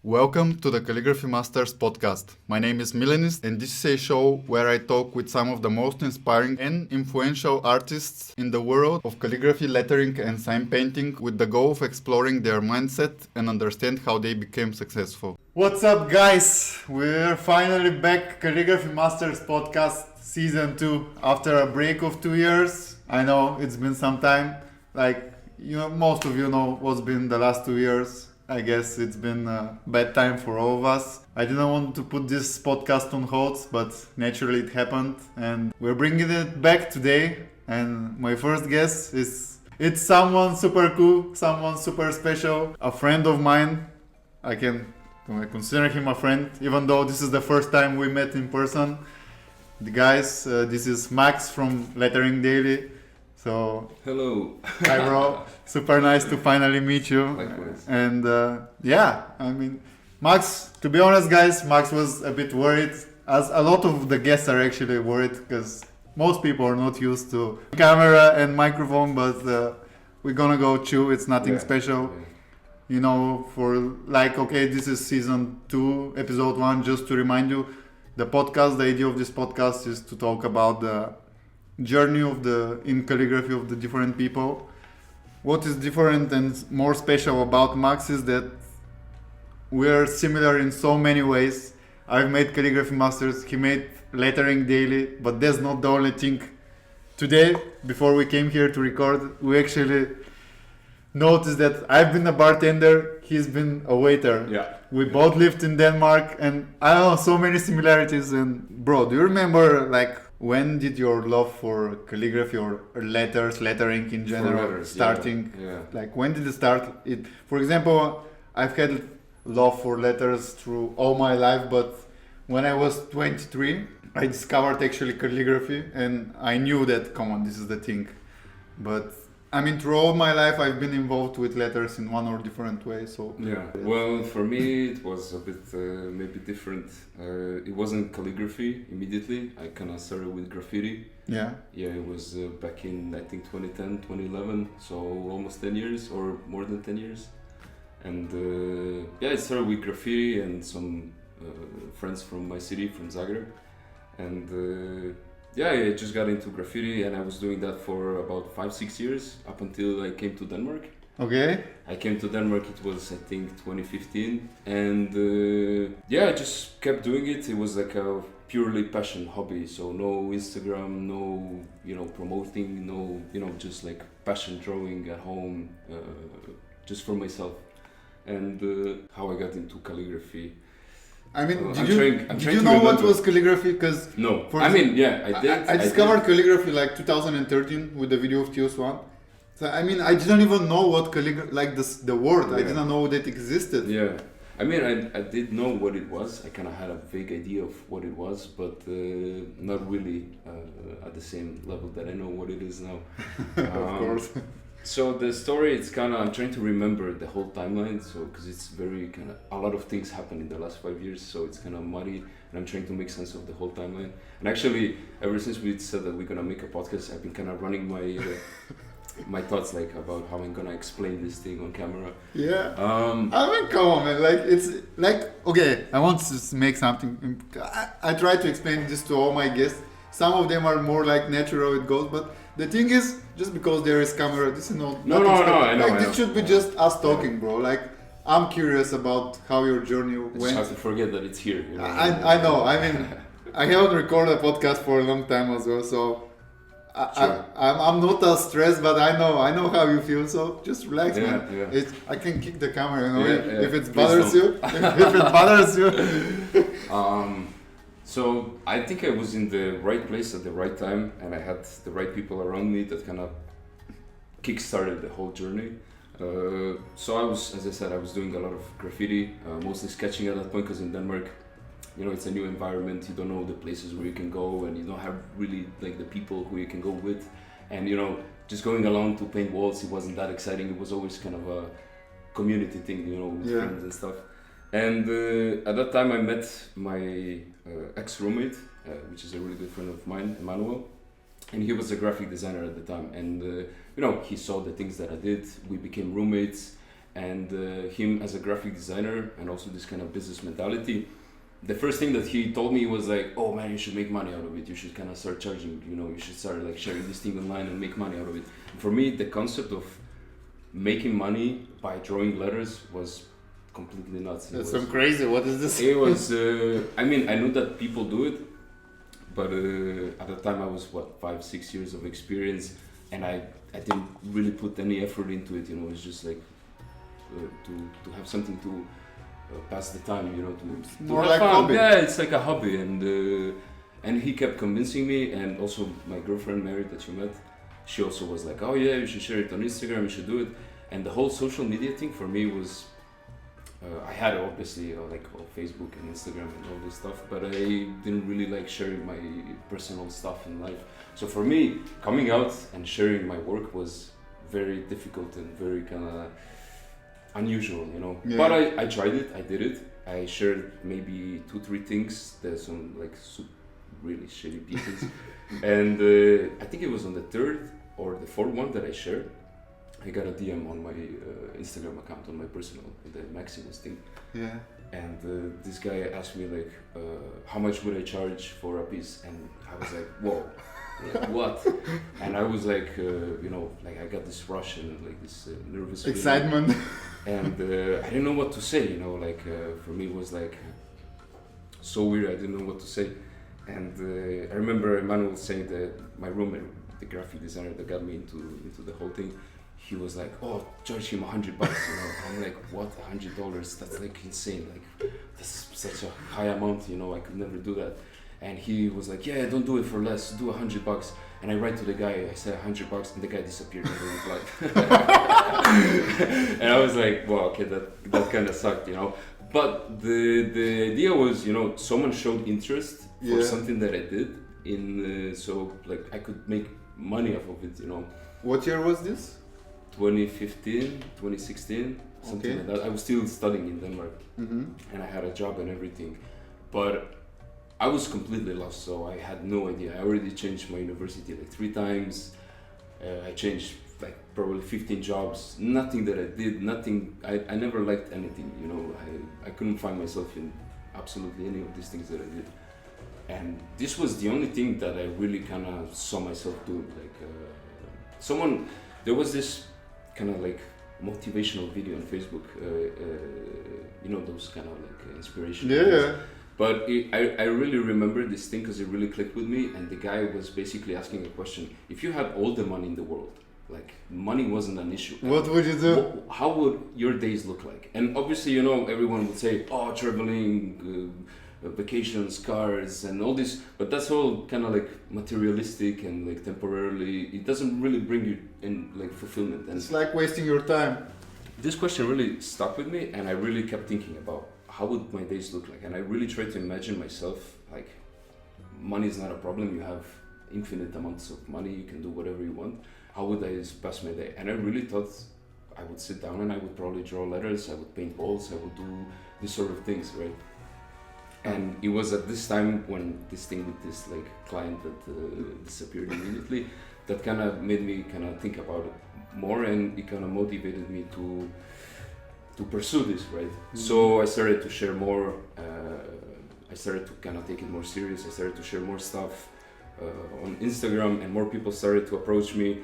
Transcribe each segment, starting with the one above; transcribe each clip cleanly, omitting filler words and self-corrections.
Welcome to the Calligraphy Masters podcast. My name is Milenis, and this is a show where I talk with some of the most inspiring and influential artists in the world of calligraphy, lettering, and sign painting with the goal of exploring their mindset and understand how they became successful. What's up, guys? We're finally back, Calligraphy Masters podcast season 2 after a break of 2 years. I know it's been some time. Most of you know what's been the last 2 years. I guess it's been a bad time for all of us. I didn't want to put this podcast on hold, but naturally it happened, and we're bringing it back today. And my first guest it's someone super cool, someone super special, a friend of mine. I consider him a friend, even though this is the first time we met in person. This is Max from Lettering Daily. So, hello. Hi, bro. Super nice to finally meet you. Likewise. And Max, to be honest, guys, Max was a bit worried, as a lot of the guests are actually worried, because most people are not used to camera and microphone, but we're gonna go chill. It's nothing special. Yeah. This is season 2, episode 1, just to remind you, the idea of this podcast is to talk about the journey in calligraphy of the different people. What is different and more special about Max is that we're similar in so many ways. I've made Calligraphy Masters, he made Lettering Daily, but that's not the only thing. Today, before we came here to record, we actually noticed that I've been a bartender, he's been a waiter. Yeah. We both lived in Denmark, and I don't know, so many similarities. And bro, do you remember when did your love for calligraphy or lettering in general starting? Yeah. When did it start? For example, I've had love for letters through all my life, but when I was 23, I discovered actually calligraphy, and I knew that, this is the thing. But through all my life, I've been involved with letters in one or different way. So yeah. Well, for me, it was a bit maybe different. It wasn't calligraphy immediately. I kind of started with graffiti. Yeah. Yeah, it was back in, I think, 2010, 2011. So almost 10 years or more than 10 years. And I started with graffiti and some friends from my city, from Zagreb. And I just got into graffiti, and I was doing that for about 5-6 years up until I came to Denmark. Okay. I came to Denmark, it was I think 2015, and I just kept doing it. It was like a purely passion hobby, so no Instagram, no promoting, no just like passion drawing at home, just for myself. And how I got into calligraphy. Did you know what was calligraphy? Because no, I did. I discovered calligraphy 2013 with the video of TS1. So I didn't even know what calligraphy, the word. Yeah. I didn't know that existed. Yeah, I did know what it was. I kind of had a vague idea of what it was, but not really at the same level that I know what it is now. Of course. So the story, it's I'm trying to remember the whole timeline, because it's very a lot of things happened in the last 5 years, so it's kind of muddy, and I'm trying to make sense of the whole timeline. And actually, ever since we said that we're gonna make a podcast, I've been kind of running my my thoughts about how I'm gonna explain this thing on camera. Yeah. Come on, man. It's okay. I want to make something. I try to explain this to all my guests. Some of them are more natural it goes, but the thing is, just because there is camera, this is not. No, I know. This should be just us talking, bro. I'm curious about how your journey went. Just have to forget that it's here. I know. I haven't recorded a podcast for a long time as well, so I'm not as stressed, but I know how you feel. So just relax, man. Yeah. I can kick the camera, if it bothers you. If it bothers you. So I think I was in the right place at the right time, and I had the right people around me that kind of kick-started the whole journey. So I was, as I said, I was doing a lot of graffiti, mostly sketching at that point, because in Denmark, it's a new environment. You don't know the places where you can go, and you don't have really the people who you can go with. And just going along to paint walls, it wasn't that exciting. It was always kind of a community thing, with friends and stuff. And at that time I met my ex-roommate, which is a really good friend of mine, Emmanuel. And he was a graphic designer at the time. And, he saw the things that I did. We became roommates. and him as a graphic designer and also this kind of business mentality. The first thing that he told me was like, oh man, you should make money out of it. You should kind of start charging, you should start like sharing this thing online and make money out of it. And for me, the concept of making money by drawing letters was completely nuts. That's so crazy. What is this? It was, I mean, I knew that people do it, but at the time I was 5-6 years of experience, and I didn't really put any effort into it. It's just like to have something to pass the time, to more have like fun. hobby. Yeah, it's like a hobby, and he kept convincing me, and also my girlfriend Mary that you met, she also was like, oh yeah, you should share it on Instagram, you should do it. And the whole social media thing for me was, I had obviously like Facebook and Instagram and all this stuff, but I didn't really like sharing my personal stuff in life. So for me, coming out and sharing my work was very difficult and very kind of unusual, Yeah. But I tried it, I did it. I shared maybe 2-3 things. There's some like really shitty pieces. And I think it was on the 3rd or the 4th one that I shared. I got a DM on my Instagram account, on my personal, the Maximus thing. Yeah. And this guy asked me like, how much would I charge for a piece? And I was like, whoa, like, what? And I was like, like I got this rush and like this nervous excitement. feeling. And I didn't know what to say, like for me it was like so weird. I didn't know what to say. And I remember Emmanuel saying that my roommate, the graphic designer that got me into the whole thing, he was like, oh, charge him $100, I'm like, what, $100? That's like insane, like that's such a high amount, I could never do that. And he was like, yeah, don't do it for less, do $100. And I write to the guy, I said $100, and the guy disappeared, never replied. And I was like, well, okay, that kind of sucked, But the idea was, someone showed interest for something that I did, so like I could make money off of it, What year was this? 2015, 2016, something like that. I was still studying in Denmark, and I had a job and everything, but I was completely lost, so I had no idea. I already changed my university like 3 times. I changed like probably 15 jobs. Nothing that I did, nothing. I never liked anything, I couldn't find myself in absolutely any of these things that I did. And this was the only thing that I really kind of saw myself doing. Like there was this kind of like motivational video on Facebook, those kind of like inspirational videos. But I really remember this thing because it really clicked with me, and the guy was basically asking a question. If you had all the money in the world, like money wasn't an issue, what would you do? How would your days look like? And obviously, everyone would say, oh, traveling, vacations, cars, and all this, but that's all kind of like materialistic and like temporarily. It doesn't really bring you in like fulfillment. And it's like wasting your time. This question really stuck with me, and I really kept thinking about how would my days look like, and I really tried to imagine myself like, money is not a problem. You have infinite amounts of money. You can do whatever you want. How would I pass my day? And I really thought I would sit down and I would probably draw letters. I would paint walls. I would do these sort of things, right? And it was at this time when this thing with this like client that disappeared immediately, that kind of made me kind of think about it more, and it kind of motivated me to pursue this, right? Mm-hmm. So I started to share more. I started to kind of take it more serious. I started to share more stuff on Instagram, and more people started to approach me.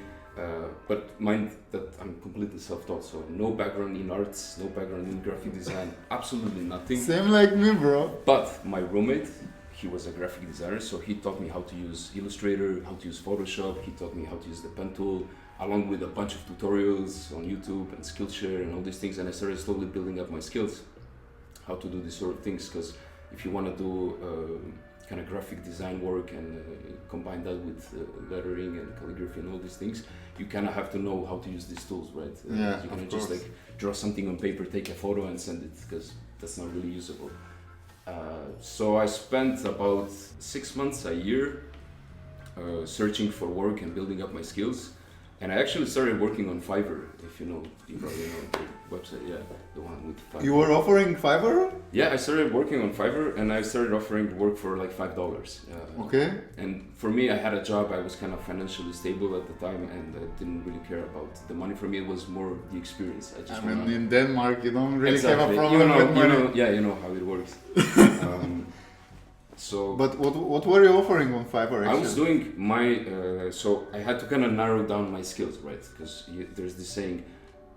But mind that I'm completely self-taught, so no background in arts, no background in graphic design, absolutely nothing. Same like me, bro. But my roommate, he was a graphic designer, so he taught me how to use Illustrator, how to use Photoshop. He taught me how to use the pen tool, along with a bunch of tutorials on YouTube and Skillshare and all these things. And I started slowly building up my skills, how to do these sort of things. Because if you want to do kind of graphic design work and combine that with lettering and calligraphy and all these things, you kind of have to know how to use these tools, right? Yeah, you can just like draw something on paper, take a photo and send it, because that's not really usable. So I spent about 6 months, a year, searching for work and building up my skills. And I actually started working on Fiverr, if you probably know the website, yeah, the one with Fiverr. You were offering Fiverr? Yeah, I started working on Fiverr and I started offering work for like $5. Okay. And for me, I had a job, I was kind of financially stable at the time and I didn't really care about the money. For me, it was more the experience. I mean, in Denmark, you don't really have a problem with money. You know how it works. So, but what were you offering on Fiverr? Actually? I was doing my, so I had to kind of narrow down my skills, right? Because there's this saying,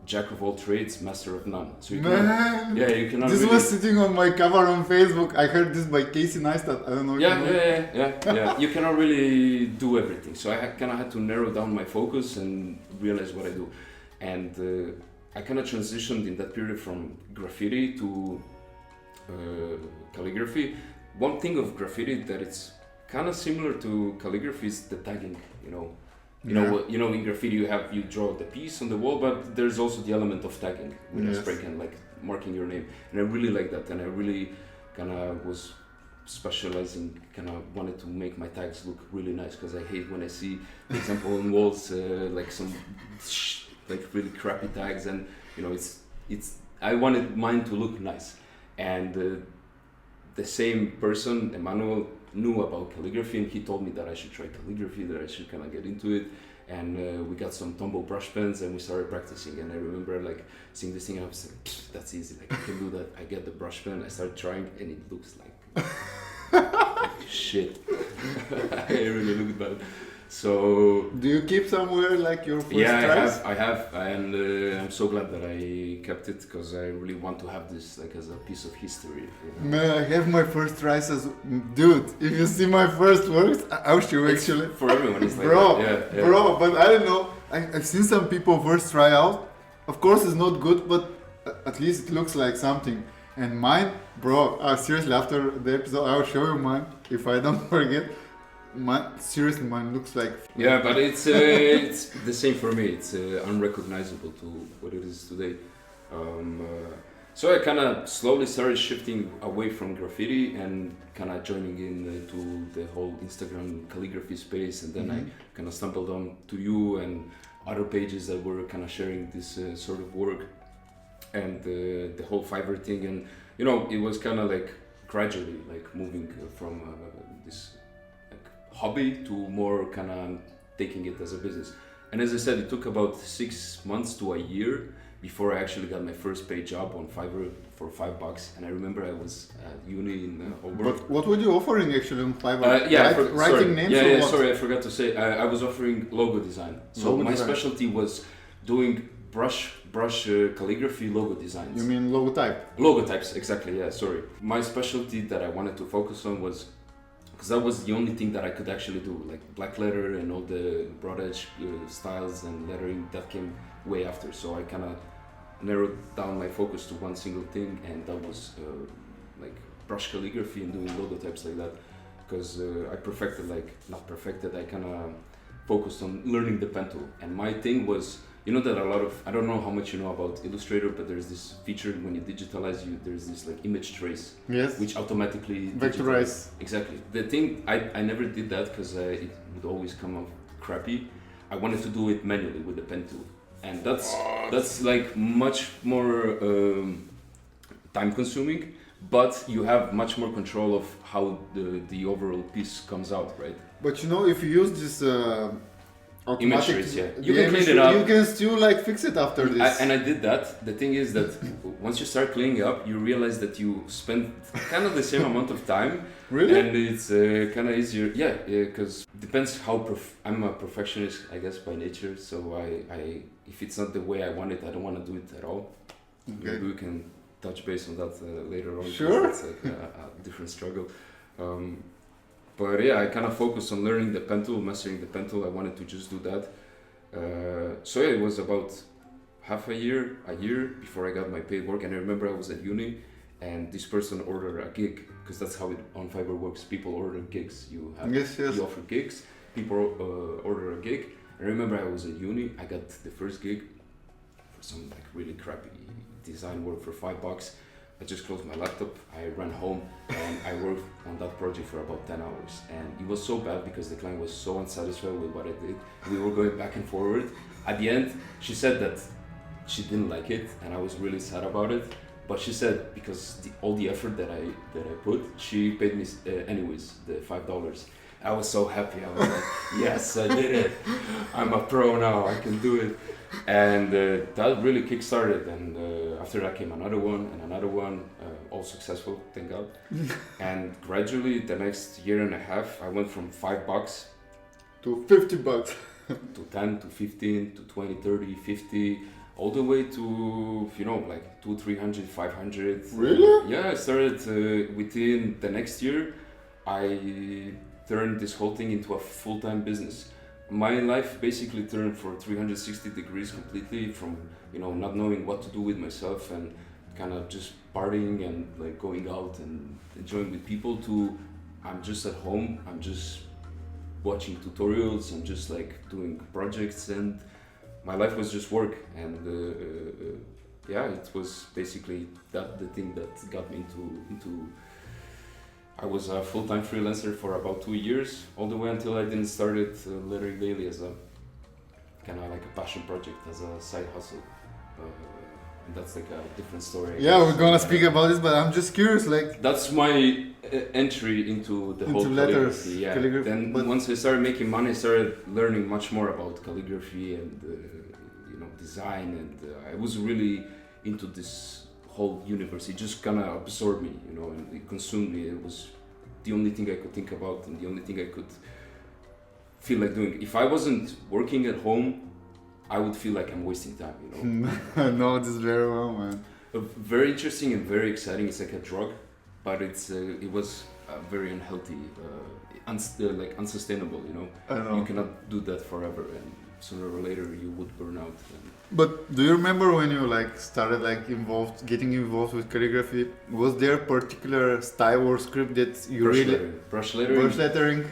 jack of all trades, master of none. So you cannot, you cannot. This really, was sitting on my cover on Facebook. I heard this by Casey Neistat. I don't know. Yeah. You cannot really do everything. So I kind of had to narrow down my focus and realize what I do. And I kind of transitioned in that period from graffiti to calligraphy. One thing of graffiti that it's kind of similar to calligraphy is the tagging. You know, in graffiti you draw the piece on the wall, but there's also the element of tagging with a spray can, like marking your name. And I really like that, and I really kind of was specializing, kind of wanted to make my tags look really nice because I hate when I see, for example, on walls like some like really crappy tags, and it's I wanted mine to look nice, and the same person, Emmanuel, knew about calligraphy and he told me that I should try calligraphy, that I should kind of get into it. And we got some Tombow brush pens and we started practicing. And I remember like seeing this thing and I was like, that's easy, like I can do that. I get the brush pen, I started trying and it looks like shit. I really looked bad. So do you keep somewhere like your first tries? I have, and I'm so glad that I kept it because I really want to have this like as a piece of history. Man, I have my first tries as dude. If you see my first works, I'll show you actually. For everyone, it's like bro, that. Yeah. Bro. But I don't know. I've seen some people first try out. Of course, it's not good, but at least it looks like something. And mine, bro. Seriously, after the episode, I'll show you mine if I don't forget. Mine looks like. Yeah, but it's the same for me. It's unrecognizable to what it is today. So I kind of slowly started shifting away from graffiti and kind of joining in to the whole Instagram calligraphy space, and then I kind of stumbled on to you and other pages that were kind of sharing this sort of work, and the whole Fiverr thing, and it was kind of like gradually like moving from this hobby to more kind of taking it as a business. And as I said, it took about 6 months to a year before I actually got my first paid job on Fiverr for $5. And I remember I was at uni in Holborn. But what were you offering actually on Fiverr? Writing names or what? Sorry, I forgot to say. I was offering logo design. So my specialty was doing brush calligraphy logo designs. You mean logotype? Logotypes, exactly, yeah, sorry. My specialty that I wanted to focus on was, because that was the only thing that I could actually do, like black letter and all the broad edge styles and lettering that came way after. So I kind of narrowed down my focus to one single thing, and that was like brush calligraphy and doing logotypes like that. Because I I kind of focused on learning the pen tool. And my thing was, that a lot of, I don't know how much you know about Illustrator, but there's this feature when you digitalize, there's this like image trace, which automatically vectorize. Exactly. The thing, I never did that because it would always come out crappy. I wanted to do it manually with the pen tool, and that's like much more time consuming, but you have much more control of how the overall piece comes out, right? But if you use this image trace, you can clean it up. You can still like fix it after this. And I did that. The thing is that once you start cleaning up, you realize that you spend kind of the same amount of time. Really? And it's kind of easier. Yeah, because depends how I'm a perfectionist, I guess, by nature. So I if it's not the way I want it, I don't want to do it at all. Okay. Maybe we can touch base on that later on. Sure. It's like a different struggle. But yeah, I kind of focused on learning the pen tool, mastering the pen tool. I wanted to just do that. So yeah, it was about a year before I got my paid work. And I remember I was at uni and this person ordered a gig, because that's how it on Fiverr works. People order gigs. You offer gigs, people order a gig. I remember I was at uni, I got the first gig for some like really crappy design work for $5. I just closed my laptop, I ran home, and I worked on that project for about 10 hours. And it was so bad because the client was so unsatisfied with what I did. We were going back and forward. At the end, she said that she didn't like it, and I was really sad about it. But she said because all the effort that I put, she paid me anyways the $5. I was so happy. I was like, yes, I did it. I'm a pro now. I can do it. And that really kickstarted. And after that came another one and another one, all successful, thank God. And gradually, the next year and a half, I went from $5 to $50 to 10 to 15 to 20, 30, 50. All the way to, you know, like 200, 300, 500. Really? Yeah, I started within the next year. I turned this whole thing into a full-time business. My life basically turned for 360 degrees completely from, you know, not knowing what to do with myself and kind of just partying and like going out and enjoying with people to I'm just at home, I'm just watching tutorials and just like doing projects, and my life was just work. And yeah, it was basically that the thing that got me into I was a full-time freelancer for about 2 years, all the way until I didn't start it lettering daily as a kind of like a passion project, as a side hustle. And that's like a different story. Yeah, we're gonna speak about this, but I'm just curious, like... That's my entry into the whole letters, calligraphy. Yeah. calligraphy. Then But once I started making money, I started learning much more about calligraphy and you know, design, and I was really into this whole universe. It just kind of absorbed me, you know, and it consumed me. It was the only thing I could think about and the only thing I could feel like doing. If I wasn't working at home, I would feel like I'm wasting time, you know. I know this very well, man. Very interesting and very exciting. It's like a drug, but it was very unhealthy, like unsustainable, you know. I know. You cannot do that forever, and sooner or later you would burn out. But do you remember when you like started like getting involved with calligraphy? Was there a particular style or script that you Brush lettering. Brush lettering?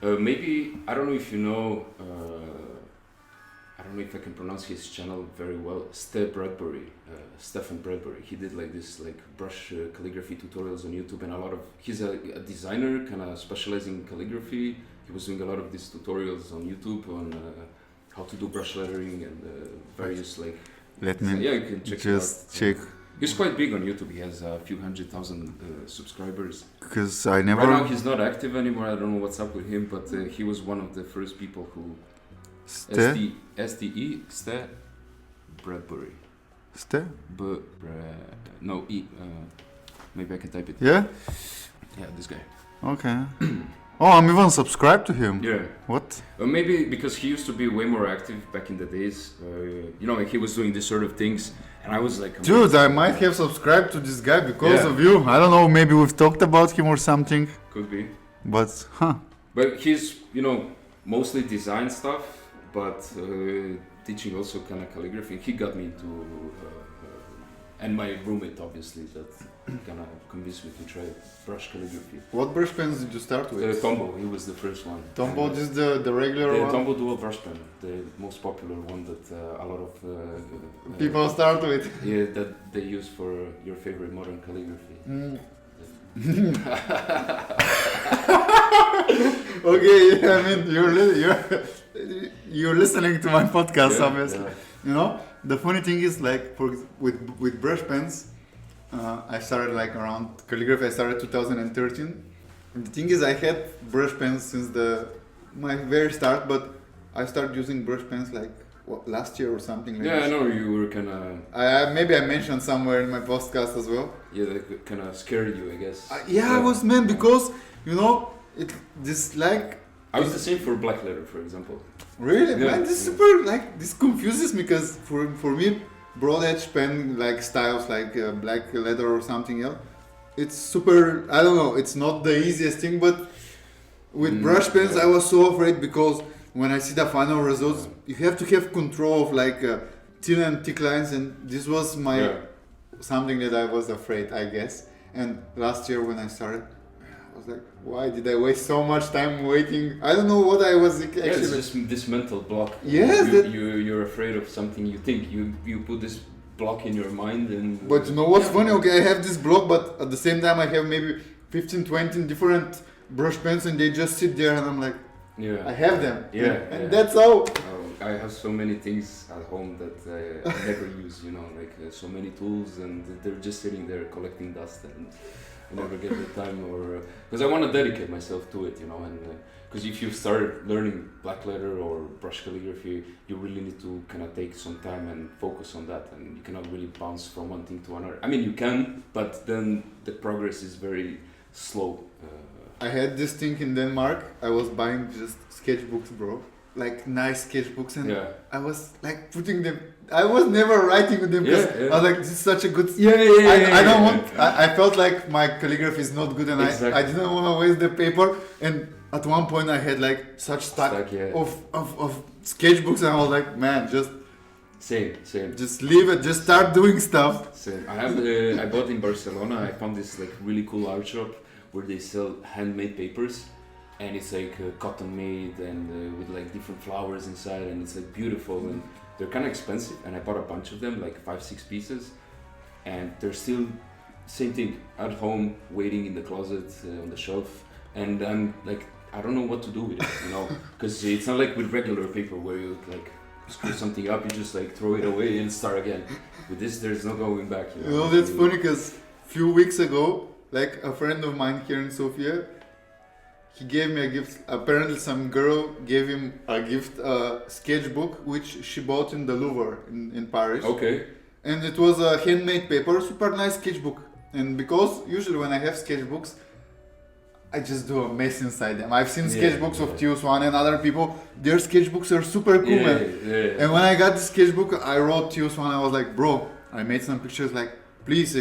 Maybe, I don't know if you know, I don't know if I can pronounce his channel very well, Stefan Bradbury. He did like this like brush calligraphy tutorials on YouTube, and he's a designer kind of specializing in calligraphy. He was doing a lot of these tutorials on YouTube on how to do brush lettering and various like... Let me yeah, you can check just it out. check. He's quite big on YouTube. He has a few 100,000 subscribers. Because I never... Right now he's not active anymore. I don't know what's up with him, but he was one of the first people who... S-T-E, Ste Bradbury. Ste? No, E. Maybe I can type it. Yeah? Yeah, this guy. Okay. Oh, I'm even subscribed to him. Yeah. What? Maybe because he used to be way more active back in the days. You know, like he was doing this sort of things, and I was like... Dude, I might have subscribed to this guy because of you. I don't know, maybe we've talked about him or something. Could be. But, But he's, you know, mostly design stuff, but teaching also kind of calligraphy. He got me into... and my roommate, obviously, that kind of convinced me to try brush calligraphy. What brush pens did you start with? Tombow, he was the first one. Tombow is the regular one? The Tombow dual brush pen, the most popular one that a lot of people start with. Yeah, that they use for your favorite modern calligraphy. Okay, yeah, I mean you're listening to my podcast, obviously. Yeah. You know, the funny thing is like with brush pens, I started like around calligraphy. I started 2013. And the thing is, I had brush pens since my very start, but I started using brush pens like last year or something like Yeah, this. I know you were kind of... Maybe I mentioned somewhere in my podcast as well. Yeah, that kind of scared you, I guess. I was, man, because, you know, I was the same for black letter, for example. Really? Yeah. Man, this confuses me because for me, broad edge pen like styles like black leather or something else, it's super, I don't know, it's not the easiest thing, but with brush pens I was so afraid because when I see the final results, you have to have control of like thin and thick lines, and this was something that I was afraid, I guess. And last year when I started, I was like, why did I waste so much time waiting? I don't know what I was actually... Yeah, it's just this mental block. Yes. You're afraid of something. You think you put this block in your mind. And But you know what's funny? Okay, I have this block, but at the same time I have maybe 15, 20 different brush pens, and they just sit there, and I'm like, yeah, I have them. Yeah, and that's how. I have so many things at home that I never use, you know, like so many tools, and they're just sitting there collecting dust, and I never get the time, or because I want to dedicate myself to it, you know, and because if you start learning black letter or brush calligraphy, you really need to kind of take some time and focus on that, and you cannot really bounce from one thing to another. I mean, you can, but then the progress is very slow. I had this thing in Denmark. I was buying just sketchbooks, bro. Like nice sketchbooks, and I was like putting them. I was never writing with them because I was like, this is such a good. I don't want. I felt like my calligraphy is not good, and I didn't want to waste the paper. And at one point, I had like such stack of sketchbooks, and I was like, man, just same. Just leave it. Just start doing stuff. Same. I bought in Barcelona. I found this like really cool art shop where they sell handmade papers. And it's like cotton made and with like different flowers inside, and it's like beautiful, and they're kind of expensive, and I bought a bunch of them, like 5-6 pieces, and they're still same thing at home waiting in the closet on the shelf, and I'm like, I don't know what to do with it, you know, because it's not like with regular paper where you like screw something up, you just like throw it away and start again. With this, there's no going back, you know. You know, that's funny because few weeks ago, like a friend of mine here in Sofia, he gave me a gift. Apparently some girl gave him a gift, a sketchbook which she bought in the Louvre in Paris. Okay. And it was a handmade paper, super nice sketchbook. And because usually when I have sketchbooks, I just do a mess inside them. I've seen sketchbooks of Tiuswan and other people, their sketchbooks are super cool, man. And when I got the sketchbook, I wrote Tiuswan, I was like, bro, I made some pictures, like, please,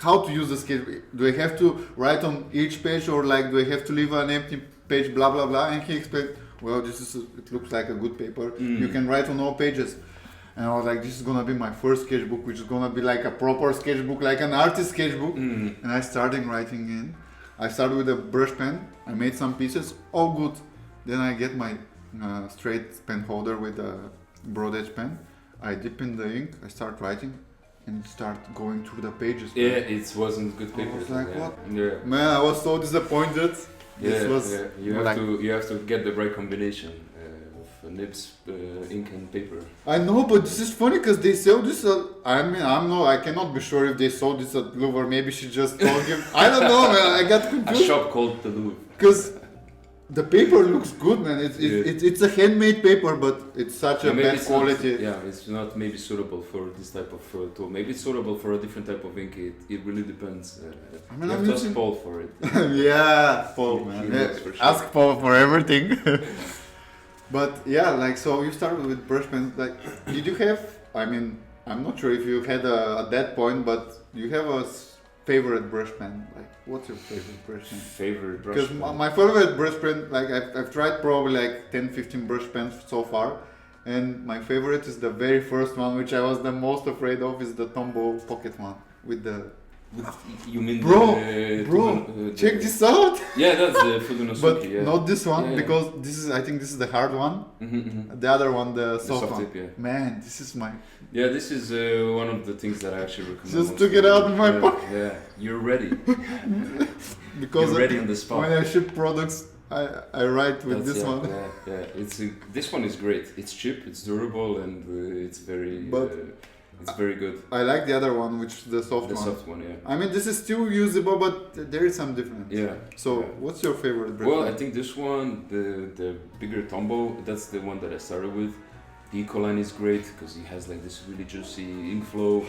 how to use the sketchbook? Do I have to write on each page, or like do I have to leave an empty page, blah blah blah? And he explained, well, it looks like a good paper. You can write on all pages. And I was like, this is gonna be my first sketchbook, which is gonna be like a proper sketchbook, like an artist sketchbook. And I started writing in. I started with a brush pen. I made some pieces, all good. Then I get my straight pen holder with a broad edge pen. I dip in the ink. I start writing. And start going through the pages. Yeah, it wasn't good paper. I was like, what? Yeah. Man, I was so disappointed. You have to get the right combination of nibs, ink and paper. I know, but this is funny because they sell this. I cannot be sure if they sold this at Louvre. Maybe she just told him. I don't know, man. I got confused. A shop called the Louvre. Because the paper looks good, man. It's a handmade paper, but it's such a bad quality. It's not maybe suitable for this type of tool. Maybe it's suitable for a different type of ink. It really depends. You have to ask Paul for it. Yeah, Paul, man. For sure. Ask Paul for everything. But yeah, like, so you started with brush pens. Like, did you have? I mean, I'm not sure if you had at that point, but do you have a favorite brush pen? Like, what's your favorite brush pen? Favorite brush pen? Because my favorite brush pen, like I've tried probably like 10-15 brush pens so far, and my favorite is the very first one, which I was the most afraid of, is the Tombow pocket one with the. You mean check this out. Yeah, that's the Fudunosuke. But not this one, because I think this is the hard one. The other one, the soft one. Tip, Man, this is my. Yeah, this is one of the things that I actually recommend. Just took it out of my pocket. Yeah, you're ready. Because you're ready on the spot. When I ship products, I write with this one. Yeah. This one is great. It's cheap, it's durable, and it's very. It's very good. I like the other one, which is the soft one. The soft one, yeah. I mean, this is still usable, but there is some difference. Yeah. So, what's your favorite brush? Well, I think this one, the bigger Tombow, that's the one that I started with. The Ecoline is great because it has like this really juicy ink flow.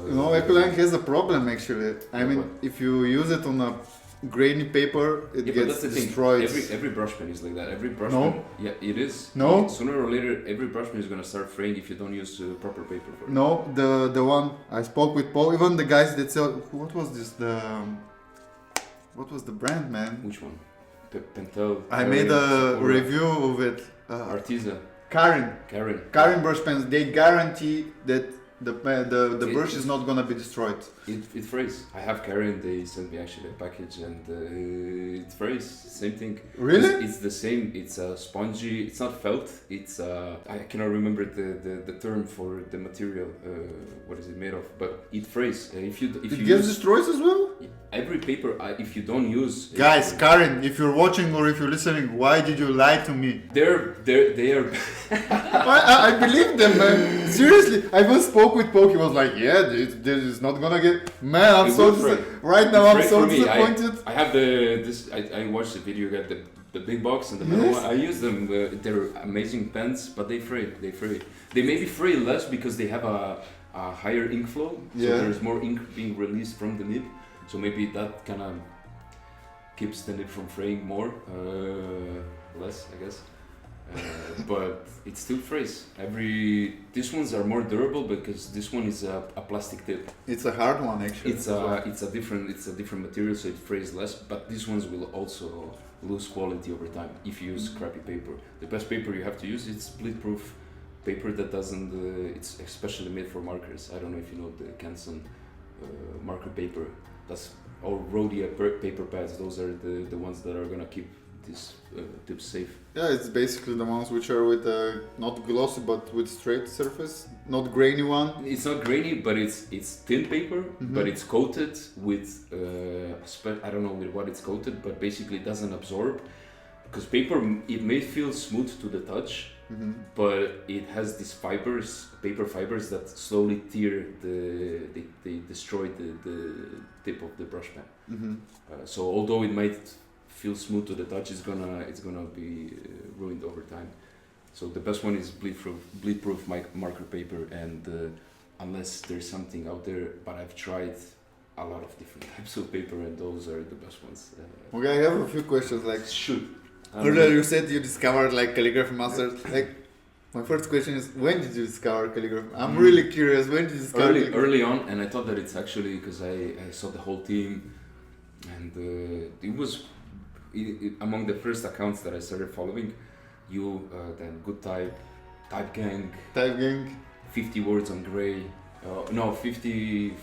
Ecoline has a problem actually. I mean, if you use it on a grainy paper, it gets destroyed. Every brush pen is like that. Every brush pen, yeah, it is. No. Sooner or later, every brush pen is gonna start fraying if you don't use proper paper for it. No, the one I spoke with Paul, even the guys that sell. What was this? What was the brand, man? Which one? Pentel. I made a review of it. Artisa. Karin brush pens. They guarantee that the brush is not gonna be destroyed. It frays. I have Karen. They sent me actually a package, and it frays. Same thing. Really? It's the same. It's a spongy. It's not felt. It's I cannot remember the term for the material. What is it made of? But it frays. If you It gets destroyed as well. every paper, if you don't use Guys, Karen, if you're watching or if you're listening, why did you lie to me? they are. I believe them, man. Seriously, I once spoke with Poke. He was like, "Yeah, this is not gonna get." Man, I'm It so will fray. right now. I'm Fray so for me. disappointed. I have I watched the video. Got the big box and the metal Yes. one. I use them. They're amazing pens, but they fray. They maybe fray less because they have a higher ink flow. So Yeah. there's more ink being released from the nib. So maybe that kind of keeps the nib from fraying more, less, I guess. But it still frays. These ones are more durable because this one is a plastic tip. It's a hard one, actually. It's a different material, so it frays less. But these ones will also lose quality over time if you use crappy paper. The best paper you have to use is bleed-proof paper that doesn't. It's especially made for markers. I don't know if you know the Canson marker paper. That's or Rhodia paper pads. Those are the ones that are gonna keep these tips safe. Yeah, it's basically the ones which are with not glossy but with straight surface, not grainy one. It's not grainy, but it's thin paper, but it's coated with I don't know with what it's coated, but basically it doesn't absorb. Because paper, it may feel smooth to the touch, but it has these paper fibers that slowly tear they destroy the tip of the brush pen. So although it might feel smooth to the touch, it's gonna be ruined over time. So the best one is bleed-proof marker paper, and unless there's something out there, but I've tried a lot of different types of paper, and those are the best ones. Okay, I have a few questions. Like, Shoot. earlier you said you discovered like calligraphy masters. Like, my first question is, when did you discover calligraphy? I'm really curious. When did you discover calligraphy? Early on, and I thought that it's actually because I saw the whole team, and it was among the first accounts that I started following. You, then Good Type Gang, 50 words on gray. No, 50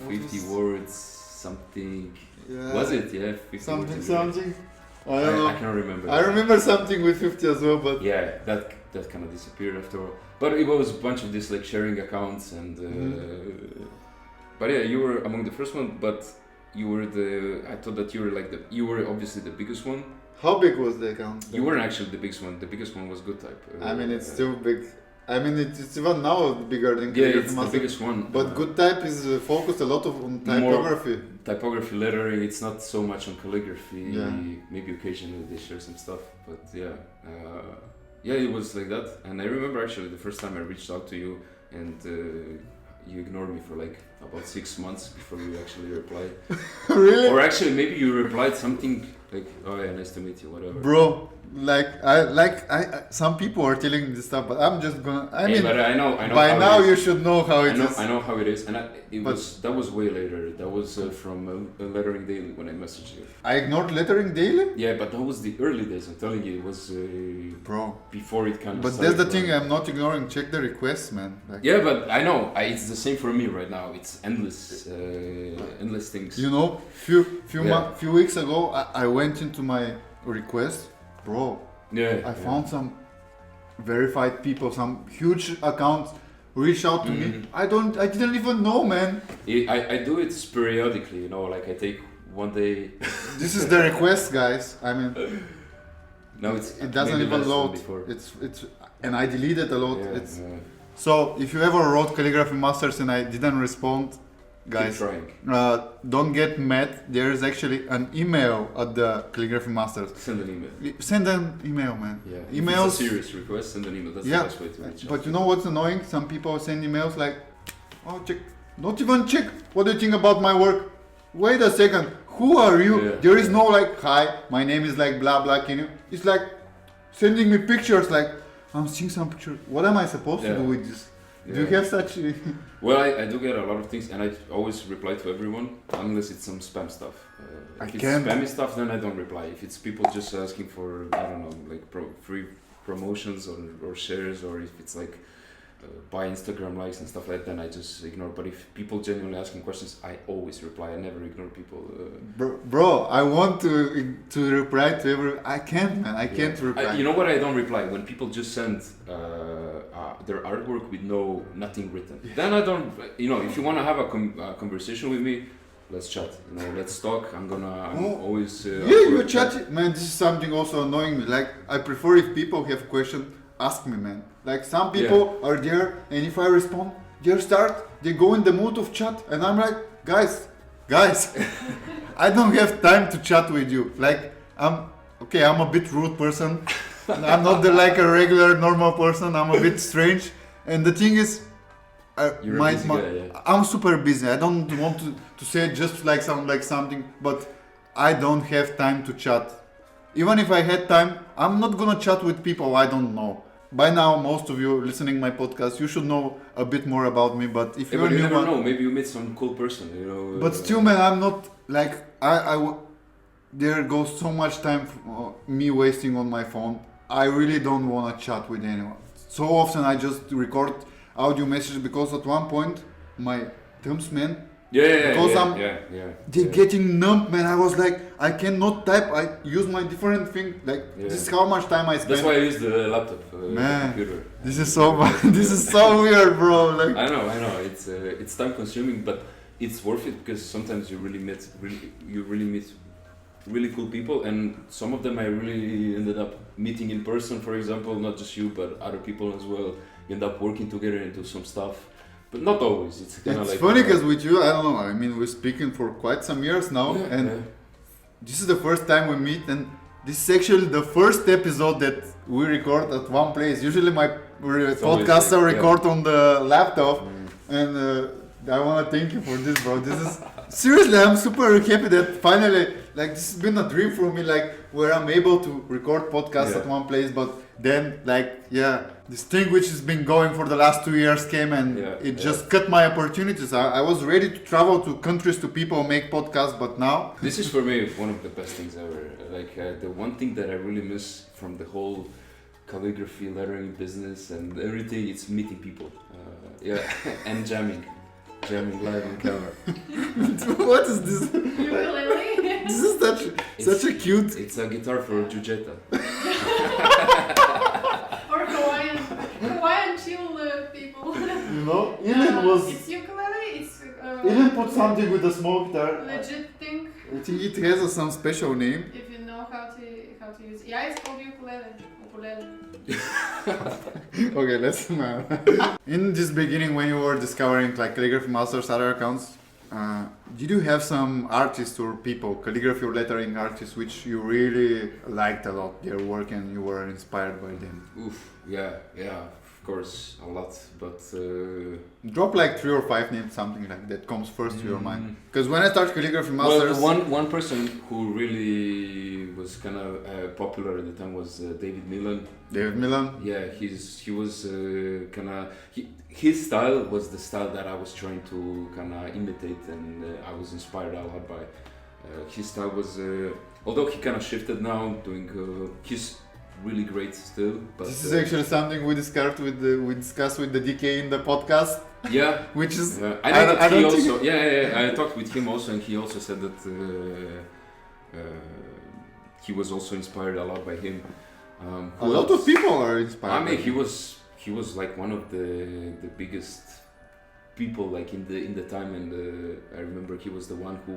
words something. Yeah. Was it? Yeah, 50 Something, words on gray. something. I don't know. I cannot remember. I remember something with 50 as well, but Yeah, that kind of disappeared after all. But it was a bunch of these like sharing accounts and. But yeah, you were among the first one, but you were I thought that you were obviously the biggest one. how big was the account? You weren't actually the biggest one. The biggest one was Good Type. I mean, it's still big. I mean, it's even now bigger than Yeah, calligraphy it's the master. biggest one. But Good Type is focused a lot on typography. Typography, lettering. It's not so much on calligraphy. Yeah. Maybe occasionally they share some stuff, but yeah, it was like that. And I remember actually the first time I reached out to you, and you ignored me for like about 6 months before you actually replied. Really? Or actually, maybe you replied something like, "Oh yeah, nice to meet you," whatever. Bro, I some people are telling me this stuff, but I'm just gonna. I mean, but I know. by how now it is. you should know how it is. I know how it is, and But- that was way later. That was from Lettering Daily when I messaged you. I ignored lettering daily, Yeah, but that was the early days. I'm telling you, it was bro. before it kind of. But that's the thing. I'm not ignoring. Check the requests, man. Like, Yeah, but I know it's the same for me right now. It's endless things. you know, Yeah. few weeks ago, I went into my request, bro. Yeah, I found some verified people, some huge accounts reach out to me. I didn't even know, man. I do it periodically. You know, like I take one day. This is the request, guys. I mean, No, it doesn't maybe even less than load. before. It's and I deleted a lot. Yeah, It's yeah. so if you ever wrote calligraphy masters and I didn't respond, guys, Keep trying. don't get mad. There is actually an email at the calligraphy masters. Send an email. Send an email, man. Yeah. Emails. If it's a serious request, send an email. That's Yeah, the best way to reach out. but you know what's annoying? Some people send emails like, "Oh, check, not even check. What do you think about my work? Wait a second. Who are you?" Yeah. There is no like, "Hi, my name is like blah blah." Can you? It's like sending me pictures. Like, I'm seeing some pictures. What am I supposed to Yeah. do with this? Do you Yeah. have such? Well, I do get a lot of things, and I always reply to everyone, unless it's some spam stuff. If it's can't- spammy stuff, then I don't reply. If it's people just asking for, I don't know, like free promotions or shares, or if it's like buy Instagram likes and stuff like that, then I just ignore. But if people genuinely asking questions, I always reply. I never ignore people. Bro, I want to reply to every. I can't, man. I can't reply. You know what? I don't reply when people just send their artwork with nothing written. Then I don't. If you want to have a conversation with me, let's chat. Let's talk. I'm always. You chat, man. This is something also annoying me. Like, I prefer if people have questions, ask me, man. Like, some people are there, and if I respond, they go in the mood of chat, and I'm like, guys, I don't have time to chat with you. Like, I'm a bit rude person. I'm not like a regular normal person. I'm a bit strange, and the thing is, I'm super busy. I don't want to say just like something, but I don't have time to chat. Even if I had time, I'm not gonna chat with people I don't know. By now, most of you listening my podcast, you should know a bit more about me. But if you never know, maybe you meet some cool person, But still, man, I'm not like there goes so much time me wasting on my phone. I really don't want to chat with anyone. So often I just record audio messages because at one point my thumbs, man. They're getting numb, man. I was like, I cannot type. I use my different thing. Like, this is how much time I spend. That's why I use the laptop, computer. This is so this is so weird, bro. Like, I know. It's time consuming, but it's worth it because sometimes you really meet really cool people, and some of them I really ended up meeting in person. For example, not just you, but other people as well. You end up working together and do some stuff. But not always. It's kind of like... It's funny because with you, I don't know, I mean, we're speaking for quite some years now, this is the first time we meet, and this is actually the first episode that we record at one place. Usually my podcasts are recorded on the laptop, and I want to thank you for this, bro. This is... Seriously, I'm super happy that finally, like, this has been a dream for me, like, where I'm able to record podcasts at one place, but then, like, this thing which has been going for the last 2 years came, and it just cut my opportunities. I was ready to travel to countries to people make podcasts, but now... This is for me one of the best things ever. Like, the one thing that I really miss from the whole calligraphy, lettering business and everything, it's meeting people. And jamming live on camera. What is this? Ukulele? This is such a cute... It's a guitar for Jujeta. Or Hawaiian chill people. Ilan was... It's ukulele, it's... Ilan put something with a small guitar. Legit thing. I think it has some special name. If you know how to use it. Yeah, it's called ukulele. Okay, let's in this beginning, when you were discovering like Calligraphy Masters other accounts, did you have some artists or people, calligraphy or lettering artists, which you really liked a lot their work and you were inspired by them? Of course, a lot, but... Drop like 3 or 5 names, something like that comes first to your mind. Because when I started Calligraphy Masters... Well, one person who really was kind of popular at the time was David Millan. David Millan? Yeah, he was his style was the style that I was trying to kind of imitate, and I was inspired a lot by. His style was, although he kind of shifted now, doing his... really great still, but this is actually something we discussed with the DK in the podcast. Yeah, which is I talked with him also, and he also said that he was also inspired a lot by him. A lot of people are inspired. I mean, he was like one of the biggest people like in the time, and I remember he was the one who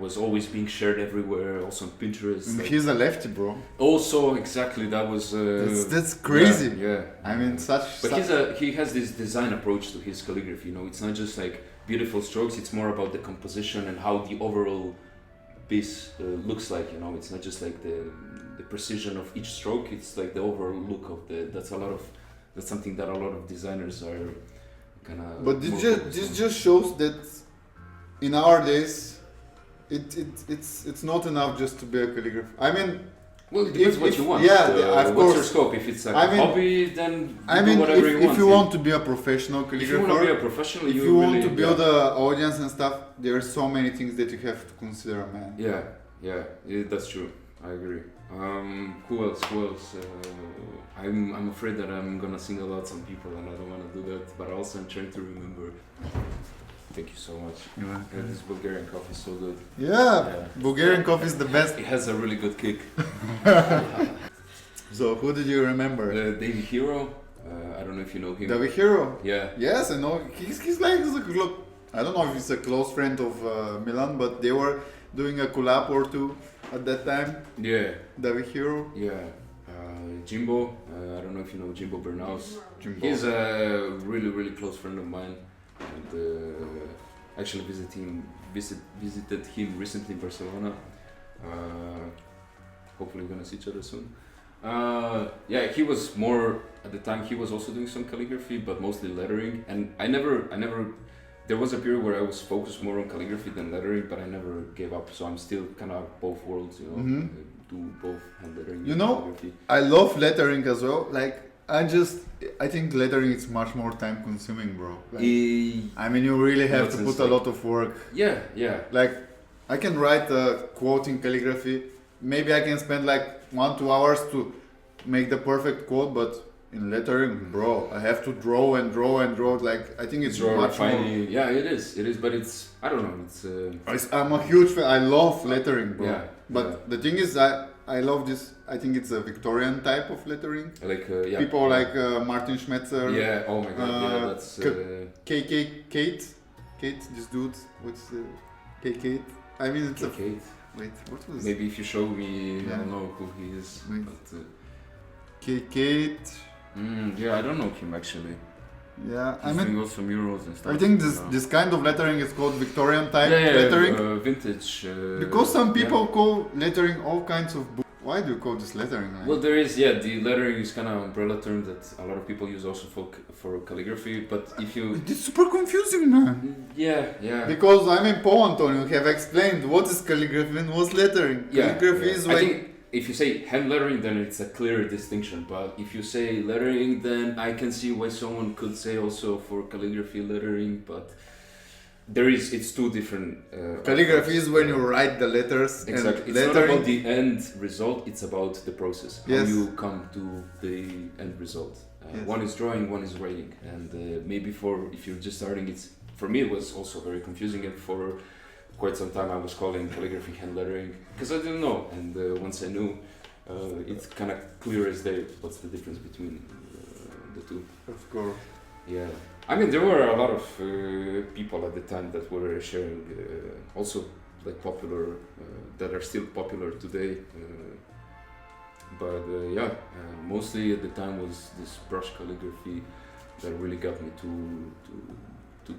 was always being shared everywhere, also on Pinterest. Like, he's a lefty, bro. Also, exactly, that was... that's crazy. Yeah. I mean, But he has this design approach to his calligraphy, it's not just like beautiful strokes, it's more about the composition and how the overall piece looks like, it's not just like the precision of each stroke, it's like the overall look of that's something that a lot of designers are kind of... But this just shows that in our days, it's not enough just to be a calligrapher. I mean, well, it depends what you want. Yeah, of course. What's your scope? If it's like a hobby, then do whatever you want. If you want to be a professional calligrapher, if you want to be a professional, want to build an audience and stuff, there are so many things that you have to consider, man. Yeah, yeah, that's true. I agree. Who else? I'm afraid that I'm gonna single out some people, and I don't want to do that. But also, I'm trying to remember. Thank you so much. Yeah, this Bulgarian coffee is so good. Yeah, Bulgarian coffee is the best. It has a really good kick. So who did you remember? David Hero. I don't know if you know him. David Hero? Yeah. Yes, I know. He's like, I don't know if he's a close friend of Milan, but they were doing a collab or two at that time. Yeah. David Hero. Yeah. Jimbo. I don't know if you know Jimbo Bernaus. Jimbo. He's a really, really close friend of mine. And actually visited him recently in Barcelona. Hopefully we're gonna see each other soon. Yeah, he was more at the time. He was also doing some calligraphy, but mostly lettering. And I never. There was a period where I was focused more on calligraphy than lettering, but I never gave up. So I'm still kind of both worlds, you know. Do both hand lettering. You and know, calligraphy. I love lettering as well. Like I think lettering is much more time consuming, bro. Like, I mean, you really have to put a lot of work. Yeah, yeah. Like, I can write a quote in calligraphy. Maybe I can spend like 1-2 hours to make the perfect quote, but in lettering, bro, I have to draw and draw and draw. Like, I think it's much more. Yeah, it is, but it's, I don't know, I'm a huge fan. I love lettering, bro. Yeah. But the thing is, I love this. I think it's a Victorian type of lettering. Like, yeah. People like Martin Schmetzer. Yeah, oh my god, yeah, that's... Kate, this dude, what's Kate? I mean, it's Kate. Wait, what was? Maybe if you show me, I'll know who he is. Wait. But, Kate. Yeah, I don't know him actually. Yeah, He's doing also murals and stuff. I think this kind of lettering is called Victorian type lettering. Vintage. Because some people call lettering all kinds of books. Why do you call this lettering? Well, there is, the lettering is kind of an umbrella term that a lot of people use also for calligraphy, but if you... It's super confusing, man. Yeah. Because I'm in Poland, Tony, you have explained what is calligraphy and what's lettering. Calligraphy is I think if you say hand lettering, then it's a clear distinction, but if you say lettering, then I can see why someone could say also for calligraphy lettering, but... it's two different... calligraphy is when you write the letters. Exactly. It's not about the end result, it's about the process. How you come to the end result. One is drawing, one is writing. And maybe if you're just starting, for me it was also very confusing, and for quite some time I was calling calligraphy hand lettering, because I didn't know. And once I knew, it's kind of clear as day what's the difference between the two. Of course. Yeah. I mean, there were a lot of people at the time that were sharing also like popular, that are still popular today. But mostly at the time was this brush calligraphy that really got me to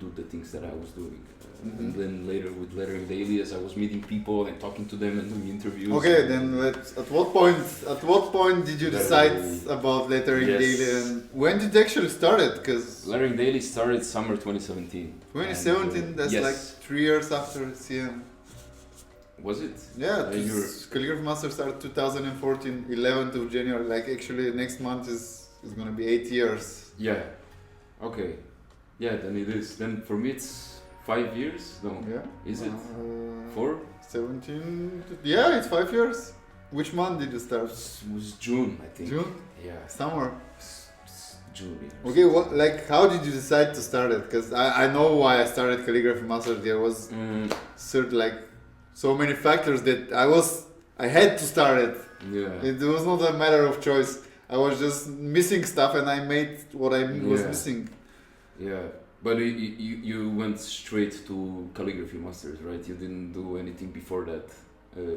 do the things that I was doing. And then later with Lettering Daily, as I was meeting people and talking to them and doing interviews. Okay, then at what point did you decide about Lettering Daily, and when did it actually start? Because Lettering Daily started summer 2017. 2017, that's like 3 years after CM. Was it? Yeah, Calligraphy Master started 2014, 11th of January. Like actually next month is gonna be 8 years. Yeah. Okay. Yeah, then it is. Then for me it's 5 years? No. Yeah. Is it 4? 17. Yeah, it's 5 years. Which month did you start? It was June, I think. June? Yeah. Summer. June. Okay, how did you decide to start it? Because I know why I started Calligraphy Master. There was so many factors that I had to start it. Yeah. It was not a matter of choice. I was just missing stuff and I made what I was missing. Yeah. But you went straight to Calligraphy Masters, right? You didn't do anything before that,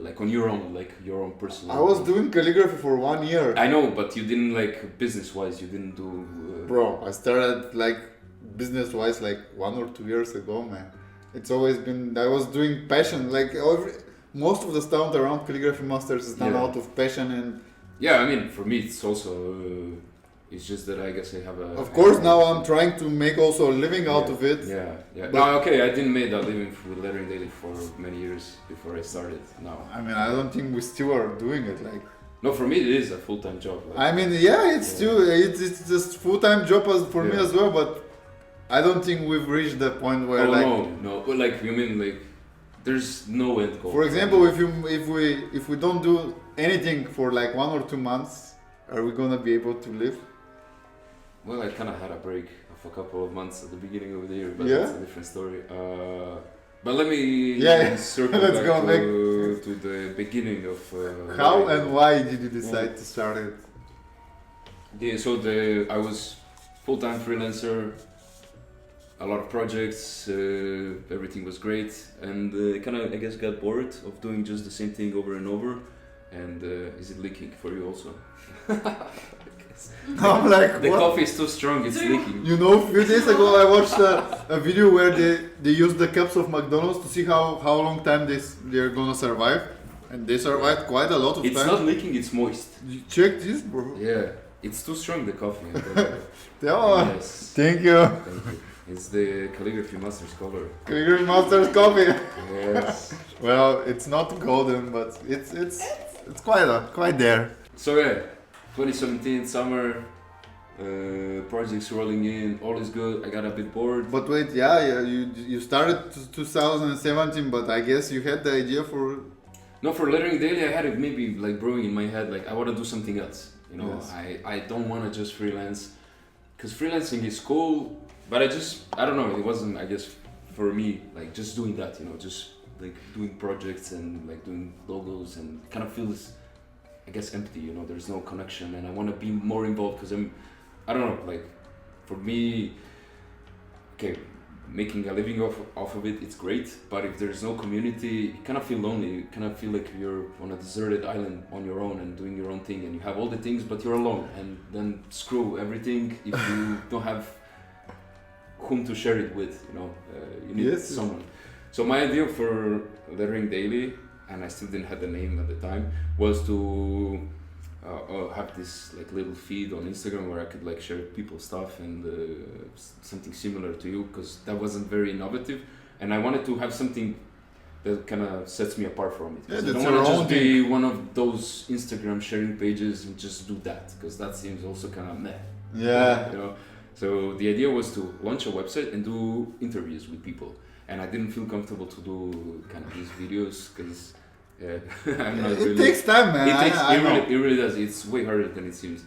like on your own personal. I was doing calligraphy for 1 year. I know, but you didn't business-wise. You didn't do. Bro, I started business-wise 1 or 2 years ago, man. It's always been. I was doing passion. Most of the stuff around Calligraphy Masters is done out of passion and. Yeah, I mean, for me, it's also. It's just that I guess I have a... Of course, now I'm trying to make also a living out of it. Yeah. No, okay, I didn't make a living with Lettering Daily for many years before I started now. I mean, I don't think we still are doing it. No, for me it is a full-time job. I mean, it's still... It's just full-time job for me as well, but I don't think we've reached the point where No. Well, you mean there's no end goal. For example, if we don't do anything for like 1 or 2 months, are we gonna be able to live? Well, I kind of had a break of a couple of months at the beginning of the year, but Yeah? that's a different story. But let me Yeah. circle Let's back go back. to the beginning of How and why did you decide to start it? Yeah, so I was full-time freelancer, a lot of projects, everything was great, and kind of I guess got bored of doing just the same thing over and over. And is it leaking for you also? I'm like, The what? coffee is too strong, it's leaking. You know, a few days ago I watched a video where they used the cups of McDonald's to see how long time they're gonna survive, and they survived quite a lot of It's time. not leaking, it's moist. You check this, bro. Yeah, it's too strong, the coffee. Yeah. Yes. Thank you. Thank you. It's the Calligraphy Master's color. Calligraphy Master's coffee. Yes. Well, it's not golden, but it's quite there. So yeah, 2017 summer, projects rolling in, all is good. I got a bit bored. But wait, yeah, you started 2017, but I guess you had the idea for. No, for Lettering Daily, I had it maybe like brewing in my head, like I want to do something else. You know, Yes. I don't want to just freelance, because freelancing is cool, but I don't know, it wasn't, I guess, for me, like just doing that, you know, just like doing projects and like doing logos, and it kind of feels, I guess, empty, you know, there's no connection, and I want to be more involved, because I don't know, like for me, okay, making a living off of it, it's great, but if there's no community, you kind of feel lonely, you kind of feel like you're on a deserted island on your own and doing your own thing, and you have all the things, but you're alone, and then screw everything if you don't have whom to share it with, you know, you need Yes. someone. So my idea for Lettering Daily, and I still didn't have the name at the time, was to have this like little feed on Instagram where I could like share people's stuff and something similar to you, because that wasn't very innovative, and I wanted to have something that kind of sets me apart from it. Yeah, 'Cause I that's don't want your to own just be one of those Instagram sharing pages and just do that, because that seems also kind of meh. Yeah. You know. So the idea was to launch a website and do interviews with people, and I didn't feel comfortable to do kind of these videos because I'm not It really. takes time, man. It really does. It's way harder than it seems,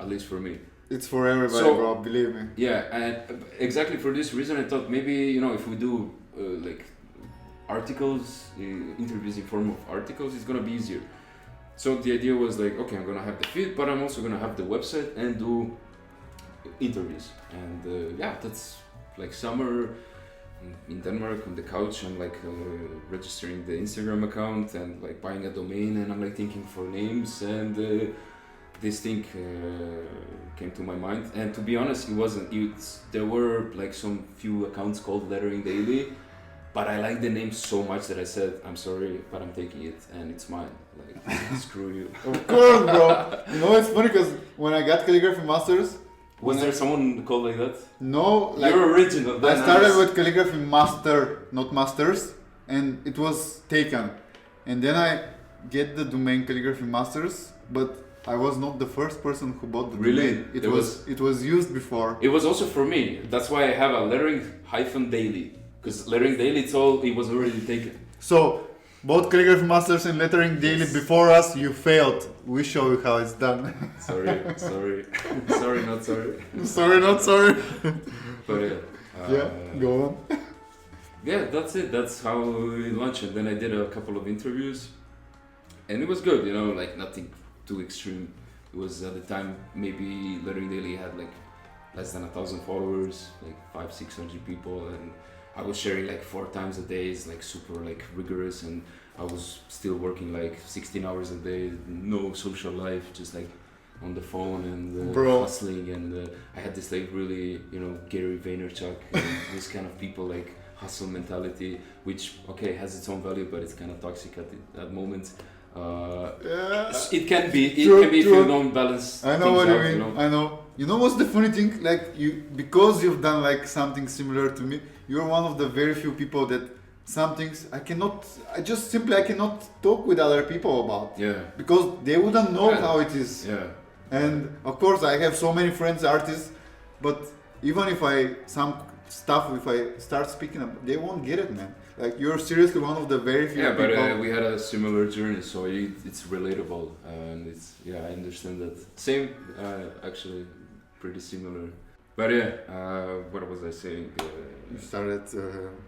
at least for me. It's for everybody, So- bro. Believe me. Yeah, and exactly for this reason, I thought maybe, you know, if we do like articles, interviews in form of articles, it's gonna be easier. So the idea was like, okay, I'm gonna have the feed, but I'm also gonna have the website and do interviews. And yeah, that's like summer in Denmark on the couch. I'm like registering the Instagram account and like buying a domain, and I'm like thinking for names, and this thing came to my mind. And to be honest, there were like some few accounts called Lettering Daily, but I liked the name so much that I said, I'm sorry, but I'm taking it and it's mine. Like, screw you. Of course, bro. You know, it's funny because when I got Calligraphy Masters, Was there someone called like that? no, like You're original. I started with Calligraphy Master, not Masters, and it was taken. And then I get the domain Calligraphy Masters, but I was not the first person who bought the Really? domain. It was used before. It was also for me. That's why I have a lettering-daily. Because lettering daily, it was already taken. So, both Calligraphy Masters and Lettering Daily before us, you failed. We show you how it's done. Sorry. Sorry, not sorry. Sorry, not sorry. But Yeah, go on. yeah, that's it. That's how we launched it. Then I did a couple of interviews, and it was good. You know, like nothing too extreme. It was at the time maybe Lettering Daily had like less than 1,000 followers, like 500-600 people, and I was sharing like 4 times a day. It's like super like rigorous, and I was still working like 16 hours a day, no social life, just like on the phone and hustling. And I had this like really, you know, Gary Vaynerchuk and this kind of people, like hustle mentality, which okay has its own value, but it's kind of toxic at moments. It can be if you don't balance. I know things what you out, mean. know? I know. You know what's the funny thing? Like because you've done like something similar to me, you're one of the very few people that some things I cannot talk with other people about. Yeah. Because they wouldn't know Yeah. how it is. Yeah. And of course I have so many friends, artists, but even if I start speaking up, they won't get it, man. Like you're seriously one of the very few Yeah, people. but we had a similar journey, so it's relatable, and it's I understand that. Same, actually, pretty similar. But yeah, what was I saying? You started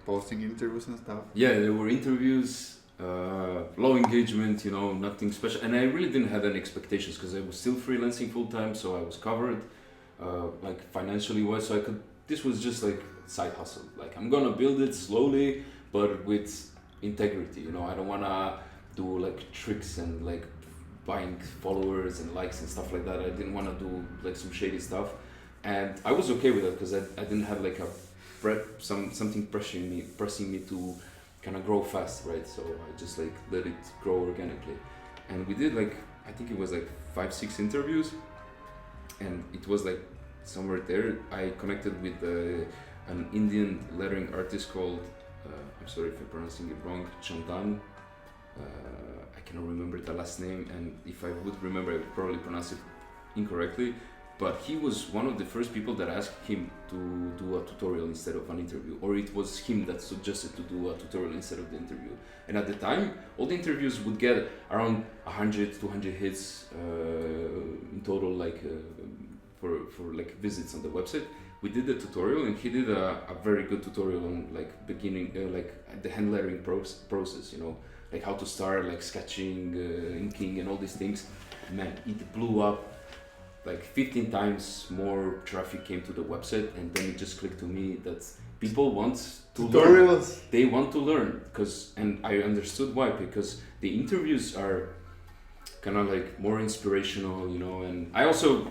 posting interviews and stuff. Yeah, there were interviews, low engagement, nothing special, and I really didn't have any expectations because I was still freelancing full time, so I was covered, like financially wise. So I could. This was just like side hustle. Like I'm gonna build it slowly, but with integrity. I don't wanna do like tricks and like buying followers and likes and stuff like that. I didn't wanna do like some shady stuff, and I was okay with that because I didn't have like something pressing me to kind of grow fast, right? So I just like let it grow organically, and we did like I think it was like 5-6 interviews, and it was like somewhere there I connected with an Indian lettering artist called I'm sorry if I'm pronouncing it wrong, Chandan. I cannot remember the last name, and if I would remember I would probably pronounce it incorrectly. But he was one of the first people that asked him to do a tutorial instead of an interview, or it was him that suggested to do a tutorial instead of the interview. And at the time, all the interviews would get around 100, 200 hits in total, like for like visits on the website. We did the tutorial, and he did a very good tutorial on like beginning, like the hand lettering process, like how to start, like sketching, inking, and all these things. Man, it blew up. Like 15 times more traffic came to the website, and then it just clicked to me that people want to learn. They want to learn, and I understood why, because the interviews are kind of like more inspirational, and I also...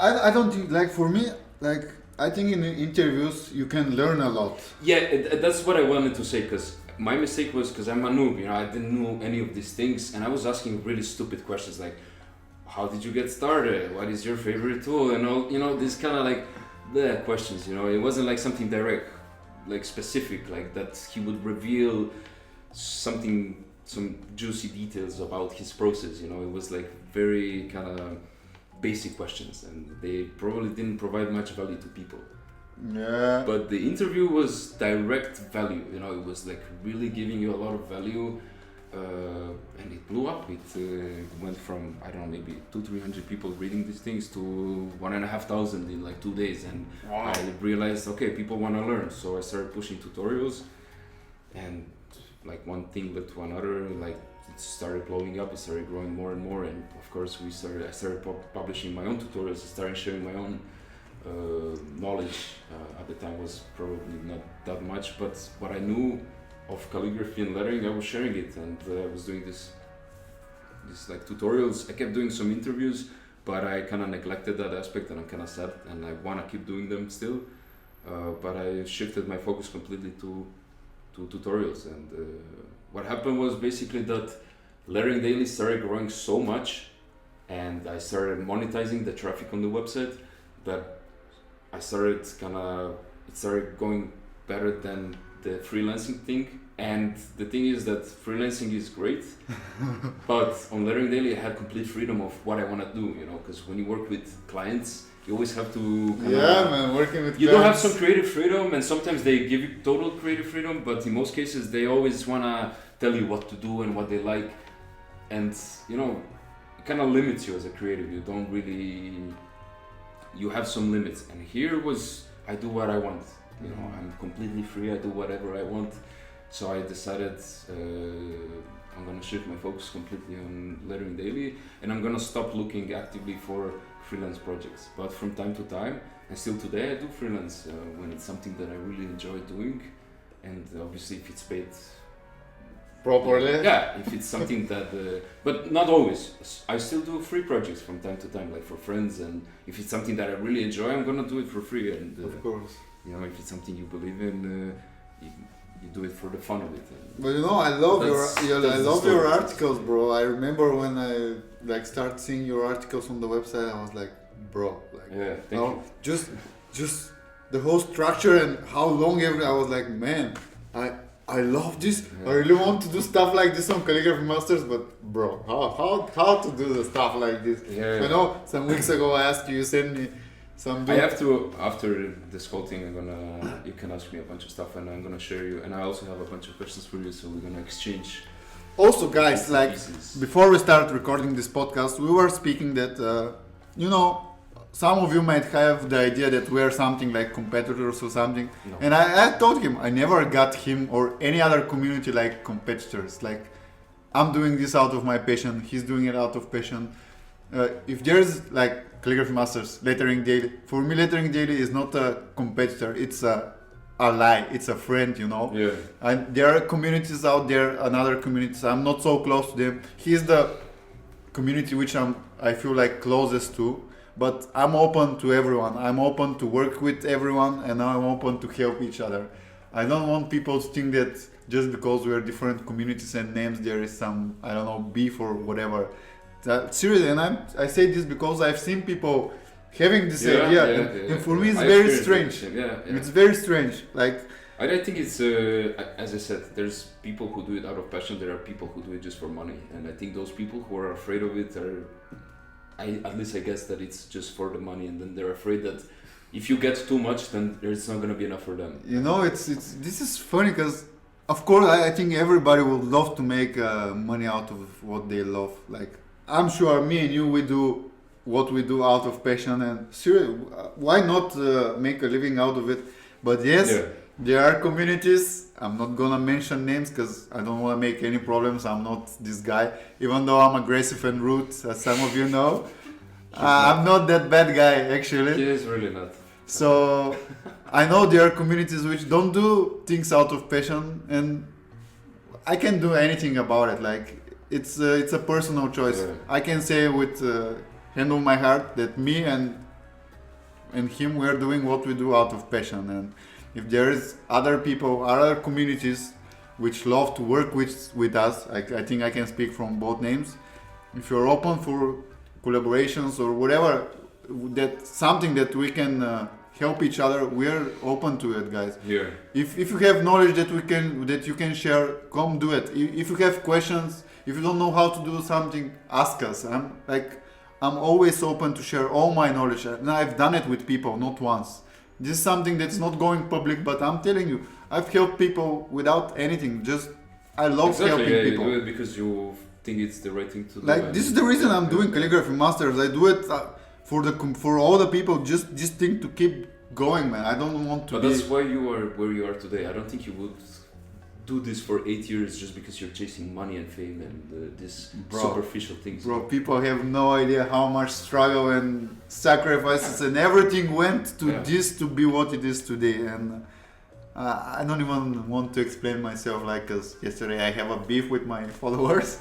I don't think, like for me, like I think in interviews you can learn a lot. Yeah, that's what I wanted to say, because my mistake was because I'm a noob, I didn't know any of these things, and I was asking really stupid questions like, how did you get started? What is your favorite tool? And all, these kind of like the questions, it wasn't like something direct, like specific, like that he would reveal some juicy details about his process, it was like very kind of basic questions, and they probably didn't provide much value to people. Yeah. But the interview was direct value, it was like really giving you a lot of value. And it blew up. It went from, I don't know, maybe 200-300 people reading these things to 1,500 in like 2 days, and wow. I realized, okay, people want to learn, so I started pushing tutorials, and like one thing led to another, like it started blowing up, it started growing more and more, and of course I started publishing my own tutorials, I started sharing my own knowledge. At the time was probably not that much, but what I knew of calligraphy and lettering, I was sharing it, and I was doing this like tutorials. I kept doing some interviews, but I kind of neglected that aspect, and I'm kind of sad, and I want to keep doing them still, but I shifted my focus completely to tutorials. And what happened was basically that Lettering Daily started growing so much, and I started monetizing the traffic on the website, that it started going better than the freelancing thing. And the thing is that freelancing is great, but on Lettering Daily I had complete freedom of what I want to do, because when you work with clients, you always have to working with you don't have some creative freedom, and sometimes they give you total creative freedom, but in most cases they always want to tell you what to do and what they like, and it kind of limits you as a creative. You don't really, you have some limits, and here was, I do what I want. I'm completely free, I do whatever I want. So I decided I'm gonna shift my focus completely on Lettering Daily, and I'm gonna stop looking actively for freelance projects. But from time to time, and still today, I do freelance when it's something that I really enjoy doing, and obviously if it's paid properly. Yeah, if it's something that, but not always. I still do free projects from time to time, like for friends, and if it's something that I really enjoy, I'm gonna do it for free. And of course, if it's something you believe in, you do it for the fun of it. But I love your articles, bro. I remember when I like start seeing your articles on the website, I was like, bro, like, yeah, thank you. Just the whole structure and how long I was like, man, I love this. Yeah. I really want to do stuff like this on Calligraphy Masters, but bro, how to do the stuff like this? Yeah. I know some weeks ago I asked you, you sent me some. I have to, after this whole thing, you can ask me a bunch of stuff, and I'm gonna share you. And I also have a bunch of questions for you, so we're gonna exchange. Also, guys, like pieces. before we start recording this podcast, we were speaking that some of you might have the idea that we are something like competitors or something. No. And I told him I never got him or any other community like competitors. Like, I'm doing this out of my passion, he's doing it out of passion. If there's like Calligraphy Masters, Lettering Daily, for me Lettering Daily is not a competitor, it's a ally, it's a friend, you know. Yeah. And there are communities out there, another communities, I'm not so close to them. He's the community which I feel like closest to, but I'm open to everyone. I'm open to work with everyone, and I'm open to help each other. I don't want people to think that just because we're different communities and names there is some, I don't know, beef or whatever. Seriously, and I say this because I've seen people having this idea, and for me it's very strange. It's very strange. Like, I think it's as I said, there's people who do it out of passion. There are people who do it just for money, and I think those people who are afraid of it are, at least I guess that it's just for the money, and then they're afraid that if you get too much, then there's not gonna be enough for them. You know, this is funny because, of course, I think everybody would love to make money out of what they love. Like, I'm sure me and you, we do what we do out of passion, and seriously, why not make a living out of it? But yes, there are communities. I'm not gonna mention names because I don't want to make any problems. I'm not this guy, even though I'm aggressive and rude, as some of you know. I'm not that bad guy, actually. He is really not. So I know there are communities which don't do things out of passion, and I can't do anything about it. Like, it's a personal choice. Yeah. I can say with hand on my heart that me and him, we are doing what we do out of passion. And if there is other people, other communities which love to work with us, I think I can speak from both names. If you're open for collaborations or whatever, that something that we can help each other, we're open to it, guys. Yeah. If you have knowledge that you can share, come do it. If you have questions, if you don't know how to do something, ask us. I'm always open to share all my knowledge, and I've done it with people, not once. This is something that's not going public, but I'm telling you, I've helped people without anything. Just I love helping people. You do it because you think it's the right thing to do. Like, this is the reason I'm doing Calligraphy Masters. I do it for all the people. Just think to keep going, man. I don't want to. But that's why you are where you are today. I don't think you would do this for 8 years just because you're chasing money and fame and this superficial things. Bro, people have no idea how much struggle and sacrifices and everything went to this to be what it is today. And I don't even want to explain myself, like, because yesterday I have a beef with my followers.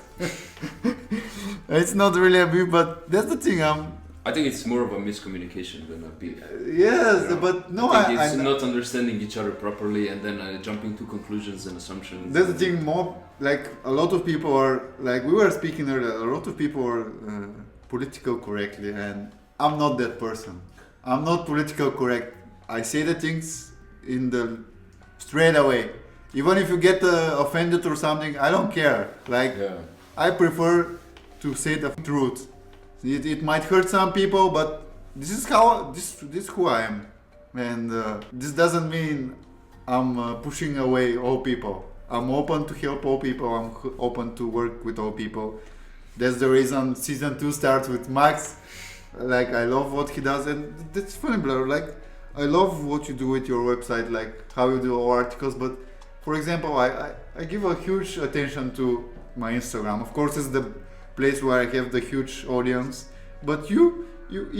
It's not really a beef, but that's the thing. I think it's more of a miscommunication than a beef. Yes, You know? but no, I think it's not understanding each other properly and then jumping to conclusions and assumptions. That's the thing. More like a lot of people are like we were speaking earlier. A lot of people are political correctly, and I'm not that person. I'm not political correct. I say the things in the straight away. Even if you get offended or something, I don't care. Like, I prefer to say the truth. It might hurt some people, but this is who I am, and this doesn't mean I'm pushing away all people. I'm open to help all people. I'm open to work with all people. That's the reason season 2 starts with Max. Like, I love what he does, and that's funny, bro. Like, I love what you do with your website, like how you do all articles. But for example, I give a huge attention to my Instagram. Of course, it's the place where I have the huge audience, but you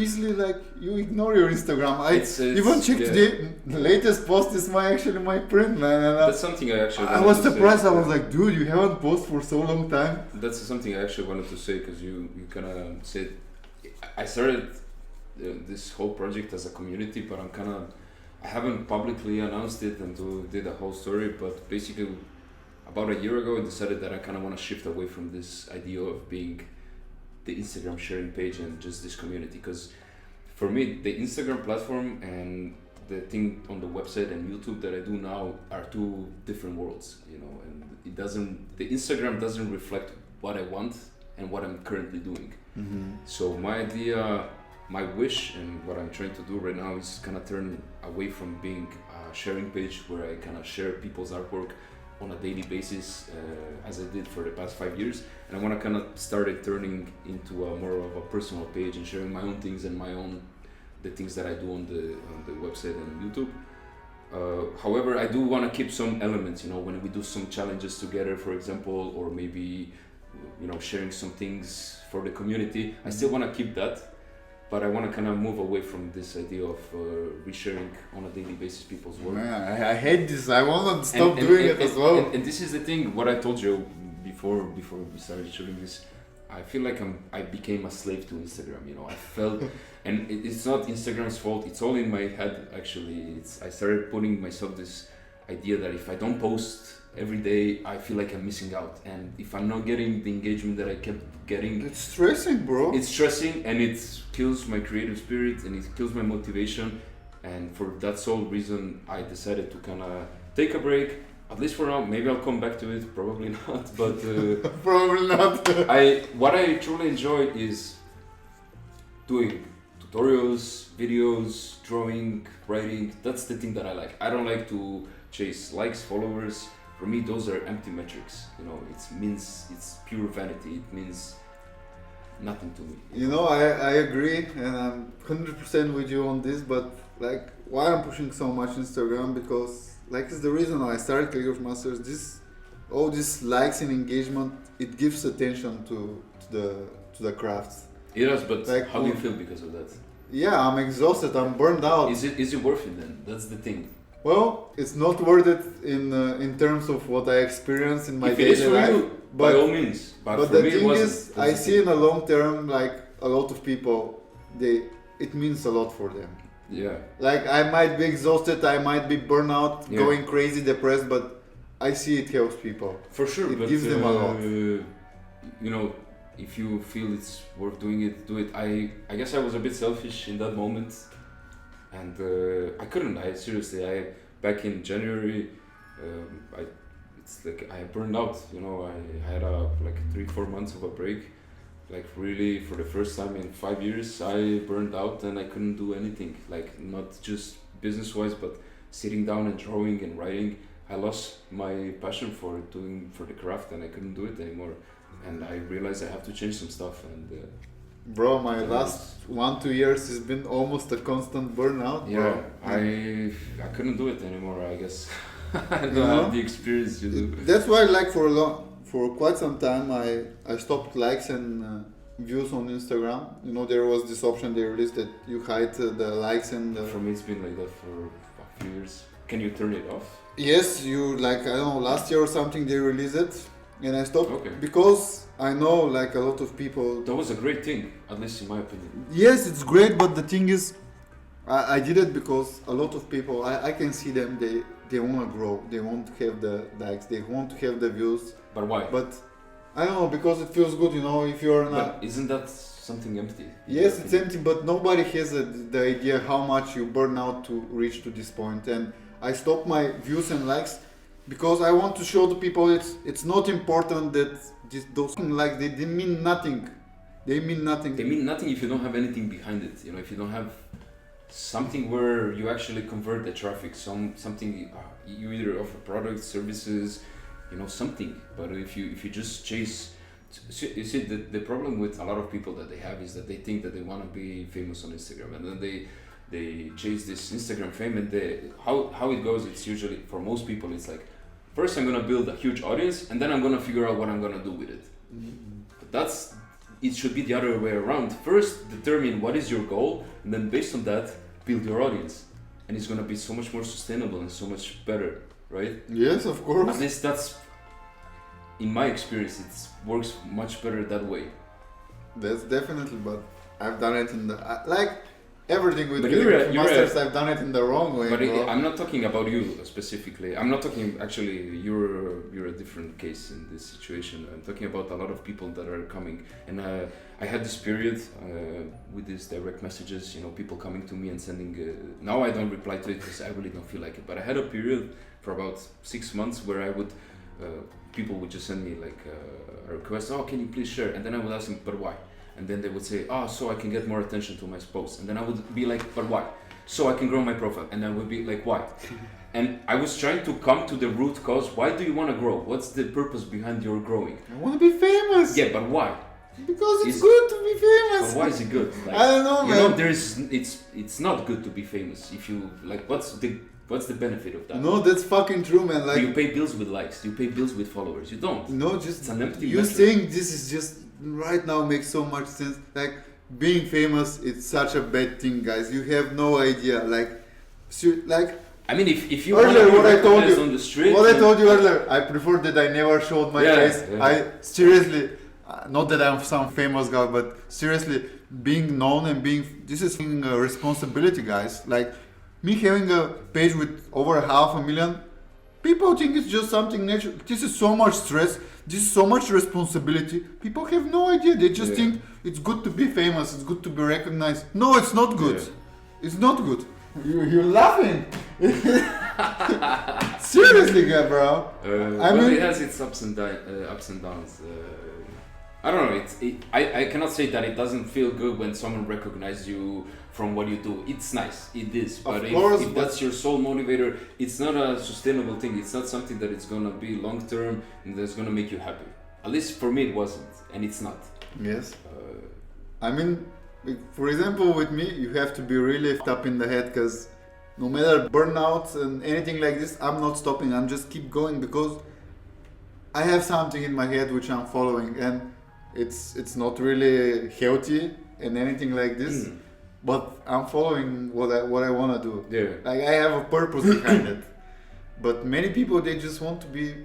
easily, like, you ignore your Instagram. I even checked today, the latest post is my print, man. And that's something I was surprised. I was like, dude, you haven't posted for so long time. That's something I actually wanted to say, because you kind of said I started this whole project as a community, but I haven't publicly announced it and did a whole story, but basically about a year ago I decided that I kind of want to shift away from this idea of being the Instagram sharing page and just this community, because for me the Instagram platform and the thing on the website and YouTube that I do now are two different worlds, you know, and the Instagram doesn't reflect what I want and what I'm currently doing. Mm-hmm. So my idea my wish and what I'm trying to do right now is kind of turn away from being a sharing page where I kind of share people's artwork on a daily basis, as I did for the past 5 years, and I want to kind of start it turning into a more of a personal page and sharing my own things and the things that I do on the website and YouTube. However, I do want to keep some elements, when we do some challenges together, for example, or maybe sharing some things for the community. I still want to keep that, but I want to kind of move away from this idea of resharing on a daily basis people's work. Man, I hate this. I want to stop doing it as well. And this is the thing, what I told you before we started shooting this, I feel like I became a slave to Instagram, I felt, and it's not Instagram's fault, it's all in my head actually. I started putting myself this idea that if I don't post every day, I feel like I'm missing out, and if I'm not getting the engagement that I kept getting, It's stressing, bro. it's stressing, and it kills my creative spirit and it kills my motivation. And for that sole reason, I decided to kind of take a break, at least for now. Maybe I'll come back to it, probably not, but Probably not. what I truly enjoy is doing tutorials, videos, drawing, writing. That's the thing that I like. I don't like to chase likes, followers. For me, those are empty metrics. It's pure vanity. It means nothing to me. I agree, and I'm 100% with you on this, but why I'm pushing so much Instagram, because it's the reason I started Calligraphy Masters. All these likes and engagement, it gives attention to the crafts. It does, but how do you feel because of that? Yeah, I'm exhausted, I'm burned out. Is it worth it then? That's the thing. Well, it's not worth it in terms of what I experience in my If it is daily for life. you, by all means. But But for the me, it thing wasn't. is, That's I the see thing. in the long term, a lot of people, it means a lot for them. Yeah. I might be exhausted, I might be burnout, Yeah. going crazy, depressed, but I see it helps people. For sure, It but gives them a lot. If you feel it's worth doing it, do it. I guess I was a bit selfish in that moment, and I couldn't. Back in January, I burned out. I had 3-4 months of a break. Really, for the first time in 5 years, I burned out and I couldn't do anything. Not just business-wise, but sitting down and drawing and writing. I lost my passion for the craft, and I couldn't do it anymore. And I realized I have to change some stuff. And Bro, my last 1-2 years has been almost a constant burnout. yeah, Bro. I couldn't do it anymore. I guess I don't have the experience you do. That's why, for quite some time, I stopped likes and views on Instagram. There was this option they released that you hide the likes and. For me, it's been like that for a few years. Can you turn it off? Yes, I don't know, last year or something they released it, and I stopped because I know a lot of people. That was a great thing, at least in my opinion. Yes, it's great, but the thing is, I did it because a lot of people, I can see them, they want to grow, they want to have the likes, they want to have the views. But why? But I don't know, because it feels good, if you're not. But isn't that something empty? Yes, it's empty, but nobody has the idea how much you burn out to reach to this point. And I stopped my views and likes because I want to show the people it's not important that those likes they mean nothing. They mean nothing. They mean nothing if you don't have anything behind it. If you don't have something where you actually convert the traffic, something you either offer products, services, something. But if you just chase, you see the problem with a lot of people that they have is that they think that they want to be famous on Instagram, and then they chase this Instagram fame, and how it goes, it's usually, for most people, it's first I'm gonna build a huge audience, and then I'm gonna figure out what I'm gonna do with it. But it should be the other way around. First determine what is your goal, and then based on that, build your audience. And it's gonna be so much more sustainable and so much better, right? Yes, of course. At least that's, in my experience, it works much better that way. That's definitely, but I've done it in the everything with But Calligraphy Masters. I've done it in the wrong way. But bro. I'm not talking about you specifically. I'm not talking, actually, you're a different case in this situation. I'm talking about a lot of people that are coming. And I had this period with these direct messages, people coming to me and sending. Now I don't reply to it because I really don't feel like it. But I had a period for about 6 months where I would, people would just send me a request. Oh, can you please share? And then I would ask them, but why? And then they would say, oh, so I can get more attention to my posts. And then I would be like, but why? So I can grow my profile. And I would be like, why? And I was trying to come to the root cause. Why do you want to grow? What's the purpose behind your growing? I want to be famous. Yeah, but why? Because it's good to be famous. But why is it good? Like, I don't know, man. It's not good to be famous. If you like, what's the benefit of that? No, that's fucking true, man. Like, do you pay bills with likes? Do you pay bills with followers? You don't. no, just It's an empty you metric. saying this is just right now makes so much sense. Like, being famous, it's such a bad thing, guys. You have no idea. Like, I mean, if you earlier, want to what I told recognized you, on the street, what I told you earlier, I prefer that I never showed my Yeah, face. yeah. I seriously, not that I'm some famous guy, but seriously, being known and this is a responsibility, guys. Like, me having a page with over 500,000, people think it's just something natural. This is so much stress. This is so much responsibility. People have no idea. They just think it's good to be famous. It's good to be recognized. No, it's not good. Yeah. It's not good. You're laughing. Seriously, guy, bro. I mean, it has its ups and downs. I don't know. I cannot say that it doesn't feel good when someone recognizes you from what you do. It's nice. It is. But if that's your sole motivator, it's not a sustainable thing. It's not something that it's gonna be long term and that's gonna make you happy. At least for me, it wasn't, and it's not. Yes. I mean, for example, with me, you have to be really up in the head, because no matter burnouts and anything like this, I'm not stopping. I'm just keep going, because I have something in my head which I'm following, and it's not really healthy and anything like this. But I'm following what I want to do. Yeah. Like, I have a purpose behind it. But many people, they just want to be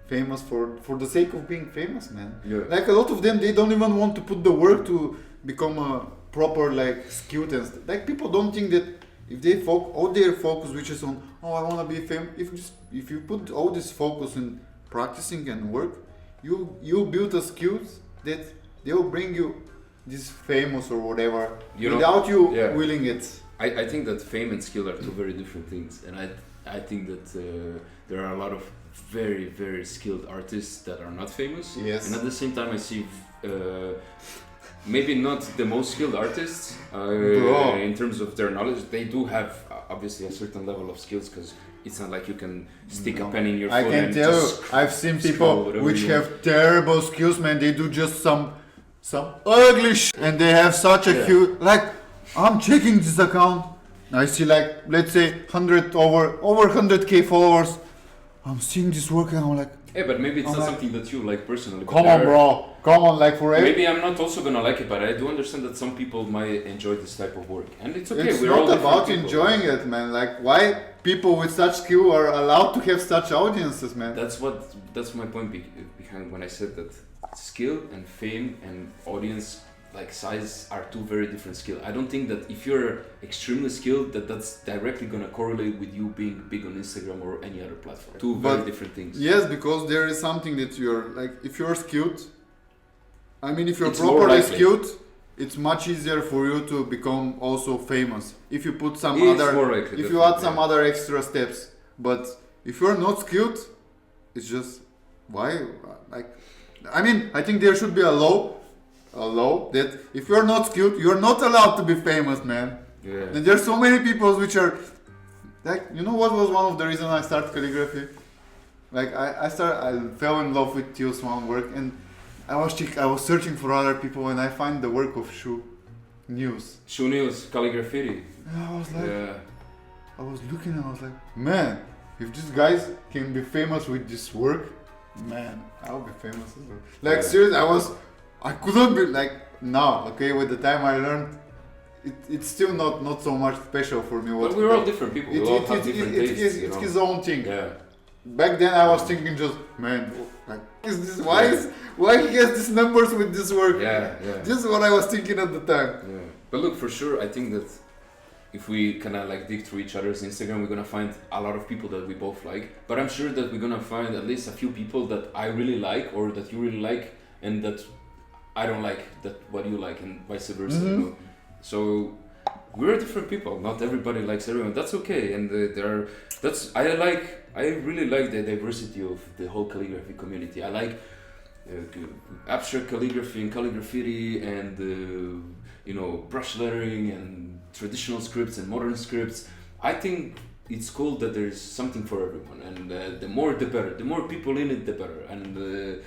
famous for the sake of being famous, man. Yeah. Like, a lot of them, they don't even want to put the work to become a proper, like, skilled and like, people don't think that if they all their focus, which is on, oh, I want to be famous. If you put all this focus in practicing and work, you build a skills that they will bring you this famous or whatever, without you willing it. I think that fame and skill are two very different things, and I think that there are a lot of very, very skilled artists that are not famous. Yes. And at the same time, I see maybe not the most skilled artists in terms of their knowledge. They do have obviously a certain level of skills, because it's not like you can stick a pen in your I phone can and tell you, just I've seen scroll people whatever which you want. have terrible skills, man. They do just some ugly shit, and they have such a huge, like, I'm checking this account, I see, like, let's say over 100k followers. I'm seeing this work and I'm like, Yeah, but maybe it's I'm not like, something that you like personally. but come there on, are- bro, come on, like, for Maybe I'm not also gonna like it, but I do understand that some people might enjoy this type of work, and it's okay. It's We're all not different about people. enjoying it, man. Like, why people with such skill are allowed to have such audiences, man? That's my point behind when I said that skill and fame and audience, like, size, are two very different skills. I don't think that if you're extremely skilled, that's directly gonna correlate with you being big on Instagram or any other platform. Two very different things. Yes, because there is something that you're, like, if you're skilled, I mean, if you're It's more properly likely. skilled, it's much easier for you to become also famous. If you put some It's other, more likely, if you add definitely, some other extra steps. But if you're not skilled, it's just, why? Like, I mean, I think there should be a law that if you're not skilled, you're not allowed to be famous, man. Yeah. And there's so many people which are, like, you know what was one of the reasons I started calligraphy? Like, I fell in love with Tio's one work, and I was searching for other people, and I find the work of Shoe News. Shoe News, Calligraphy. And I was like, Yeah. I was looking and I was like, man, if these guys can be famous with this work, man, I'll be famous as well. Like, Yeah. seriously, I couldn't be, like, now, okay, with the time I learned, it's still not so much special for me. But we're all different people. We all have different tastes. It's his own thing. Yeah. Back then I was thinking just, man, like, why he has these numbers with this work? Yeah. This is what I was thinking at the time. Yeah. But look, for sure, I think that if we kind of like dig through each other's Instagram, we're gonna find a lot of people that we both like. But I'm sure that we're gonna find at least a few people that I really like, or that you really like, and that I don't like that what you like, and vice versa. You know? So we're different people. Not everybody likes everyone. That's okay, and I really like the diversity of the whole calligraphy community. I like abstract calligraphy and calligraphy and brush lettering and traditional scripts and modern scripts. I think it's cool that there's something for everyone, and the more the better. The more people in it, the better. And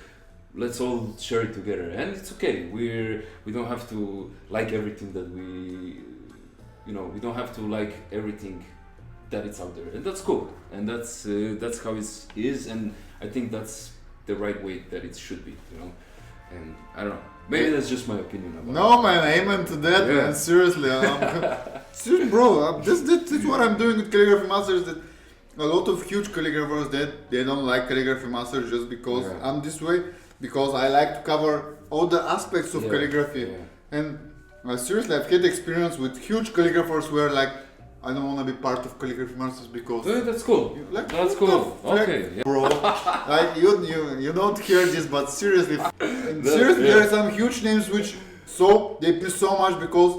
let's all share it together. And it's okay. We don't have to like everything that we don't have to like everything that it's out there, and that's cool. And that's how it is. And I think that's the right way that it should be. And I don't know. Maybe that's just my opinion about it. No, man, amen to that, Yeah. man. Seriously, seriously, bro. That's what I'm doing with Calligraphy Masters. That a lot of huge calligraphers that they don't like Calligraphy Masters just because Yeah. I'm this way, because I like to cover all the aspects of Yeah. calligraphy. Yeah. And seriously, I've had experience with huge calligraphers where like I don't want to be part of Calligraphy Masters because That's cool. like That's what cool. the fuck, Okay. Yeah. bro. Like you don't hear this, but seriously, Yeah. there are some huge names which they pay so much because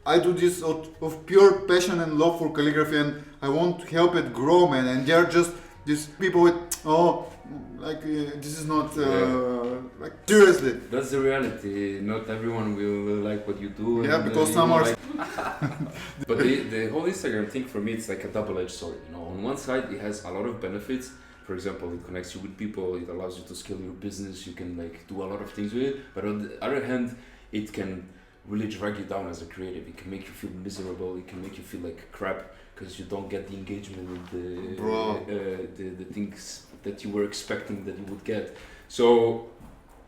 I do this of pure passion and love for calligraphy, and I want to help it grow, man. And they're just these people with this is not like seriously. That's the reality. Not everyone will like what you do. Yeah, and, because you some know, are. But the whole Instagram thing for me, it's like a double-edged sword. On one side, it has a lot of benefits. For example, it connects you with people. It allows you to scale your business. You can do a lot of things with it. But on the other hand, it can really drag you down as a creative. It can make you feel miserable. It can make you feel like crap because you don't get the engagement with the things that you were expecting that you would get. So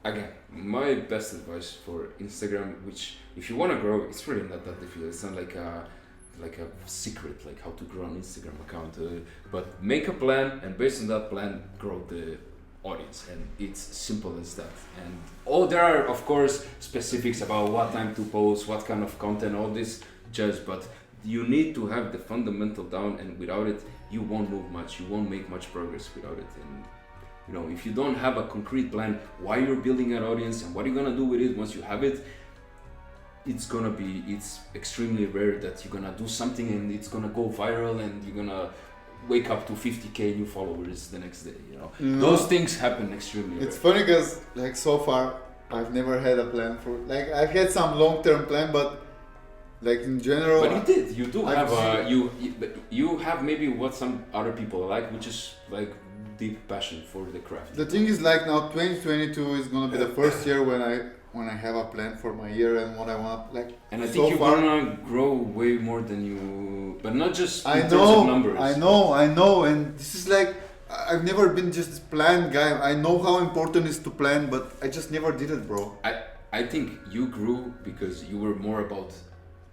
again, my best advice for Instagram, which if you want to grow, it's really not that difficult. It's not like a secret, like how to grow an Instagram account. But make a plan, and based on that plan, grow the audience. And it's simple as that. And there are of course specifics about what time to post, what kind of content, all this jazz. But you need to have the fundamental down, and without it, you won't move much. You won't make much progress without it. And if you don't have a concrete plan why you're building an audience and what you're gonna do with it once you have it, it's extremely rare that you're gonna do something and it's gonna go viral and you're gonna wake up to 50k new followers the next day. Those things happen extremely rare. It's funny because so far I've never had a plan for I've had some long-term plan, but in general. But you do have you have maybe what some other people like, which is deep passion for the craft. The thing is now 2022 is gonna be the first year when I have a plan for my year and what I want and I think you're gonna grow way more than you, but not just in terms of numbers. I know, and this is I've never been just this planned guy. I know how important it is to plan, but I just never did it, bro. I think you grew because you were more about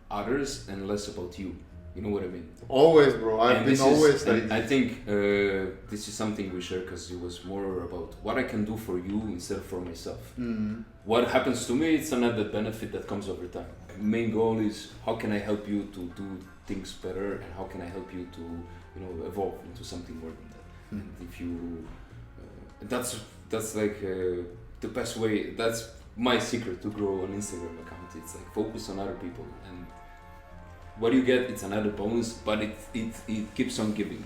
others and less about you. You know what I mean? Always, bro. I've been always like. I think this is something we share because it was more about what I can do for you instead of for myself. Mm-hmm. What happens to me, it's another benefit that comes over time. Main goal is how can I help you to do things better, and how can I help you to evolve into something more than that. Mm-hmm. And if you, that's the best way. That's my secret to grow an Instagram account. It's focus on other people, and what you get, it's another bonus, but it keeps on giving,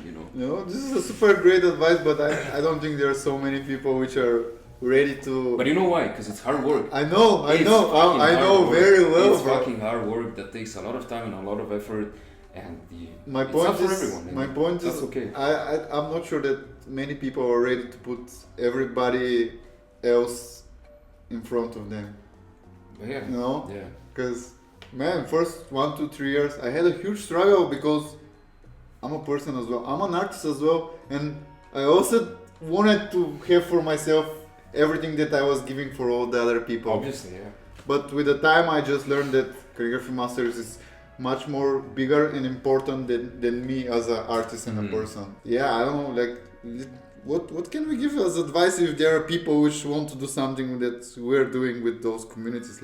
This is a super great advice, but I don't think there are so many people which are ready to. But you know why? Because it's hard work. I know very well. It's fucking hard work that takes a lot of time and a lot of effort, and my it's point not for is, everyone. my point is, okay. I'm not sure that many people are ready to put everybody else in front of them. Yeah. Yeah. Because. Man, first 1 to 3 years, I had a huge struggle because I'm a person as well. I'm an artist as well, and I also wanted to have for myself everything that I was giving for all the other people. Obviously, yeah. But with the time, I just learned that Calligraphy Masters is much more bigger and important than me as an artist and a person. Yeah, I don't know, what can we give as advice if there are people which want to do something that we're doing with those communities,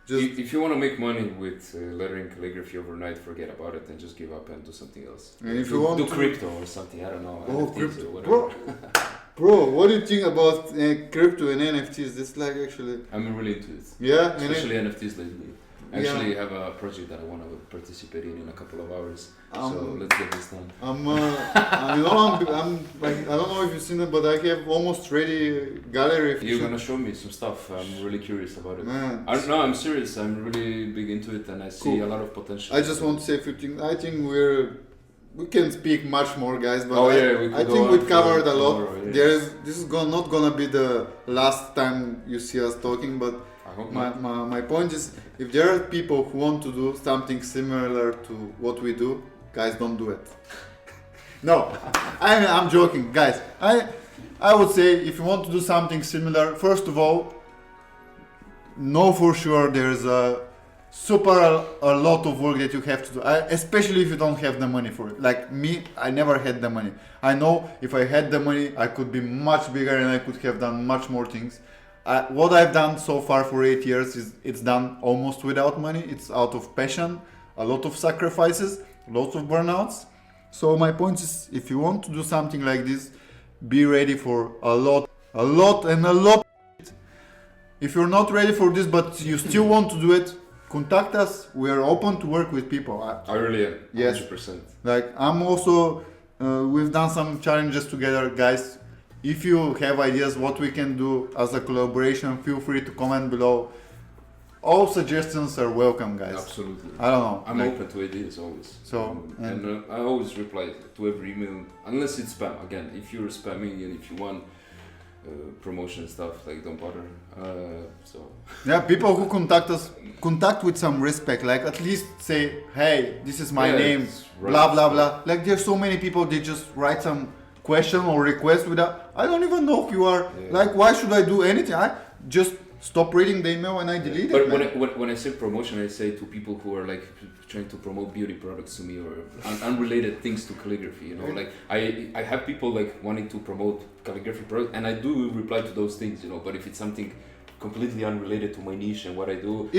if you want to make money with lettering calligraphy overnight, forget about it and just give up and do something else. And if you want do to crypto or something, I don't know. Oh, NFTs crypto, or whatever. bro, what do you think about crypto and NFTs? That's actually. I'm really into it. Yeah, especially NFTs lately. I actually have a project that I want to participate in a couple of hours. So let's get this done. I'm like, I don't know if you've seen it, but I have almost ready gallery. You're gonna show me some stuff. I'm really curious about it. Man, No, I'm serious. I'm really big into it, and I see a lot of potential. I just want to say a few things. I think we can speak much more, guys, but I think we covered a lot. Tomorrow, This is not gonna be the last time you see us talking, but I hope my point is, if there are people who want to do something similar to what we do, guys, don't do it. No, I'm joking, guys. I would say if you want to do something similar, first of all, know for sure there's a lot of work that you have to do, especially if you don't have the money for it. Like me, I never had the money. I know if I had the money, I could be much bigger and I could have done much more things. What I've done so far for 8 years is it's done almost without money. It's out of passion, a lot of sacrifices, lots of burnouts. So my point is, if you want to do something like this, be ready for a lot. If you're not ready for this, but you still want to do it, contact us. We are open to work with people. I really am. Yes. 100%. Like I'm also, we've done some challenges together, guys. If you have ideas what we can do as a collaboration, feel free to comment below. All suggestions are welcome, guys. Absolutely. I don't know. I'm open to ideas always. So, and I always reply to every email, unless it's spam. Again, if you're spamming and if you want promotion stuff, like don't bother. Yeah, people who contact us, contact with some respect. Like at least say, hey, this is my name, blah blah blah. Like there's so many people, they just write some question or request without. I don't even know who you are. Like, why should I do anything? I just stop reading the email and I delete it. But when I say promotion, I say to people who are like trying to promote beauty products to me or unrelated things to calligraphy. You know, like I have people like wanting to promote calligraphy products, and I do reply to those things. You know, but if it's something completely unrelated to my niche and what I do,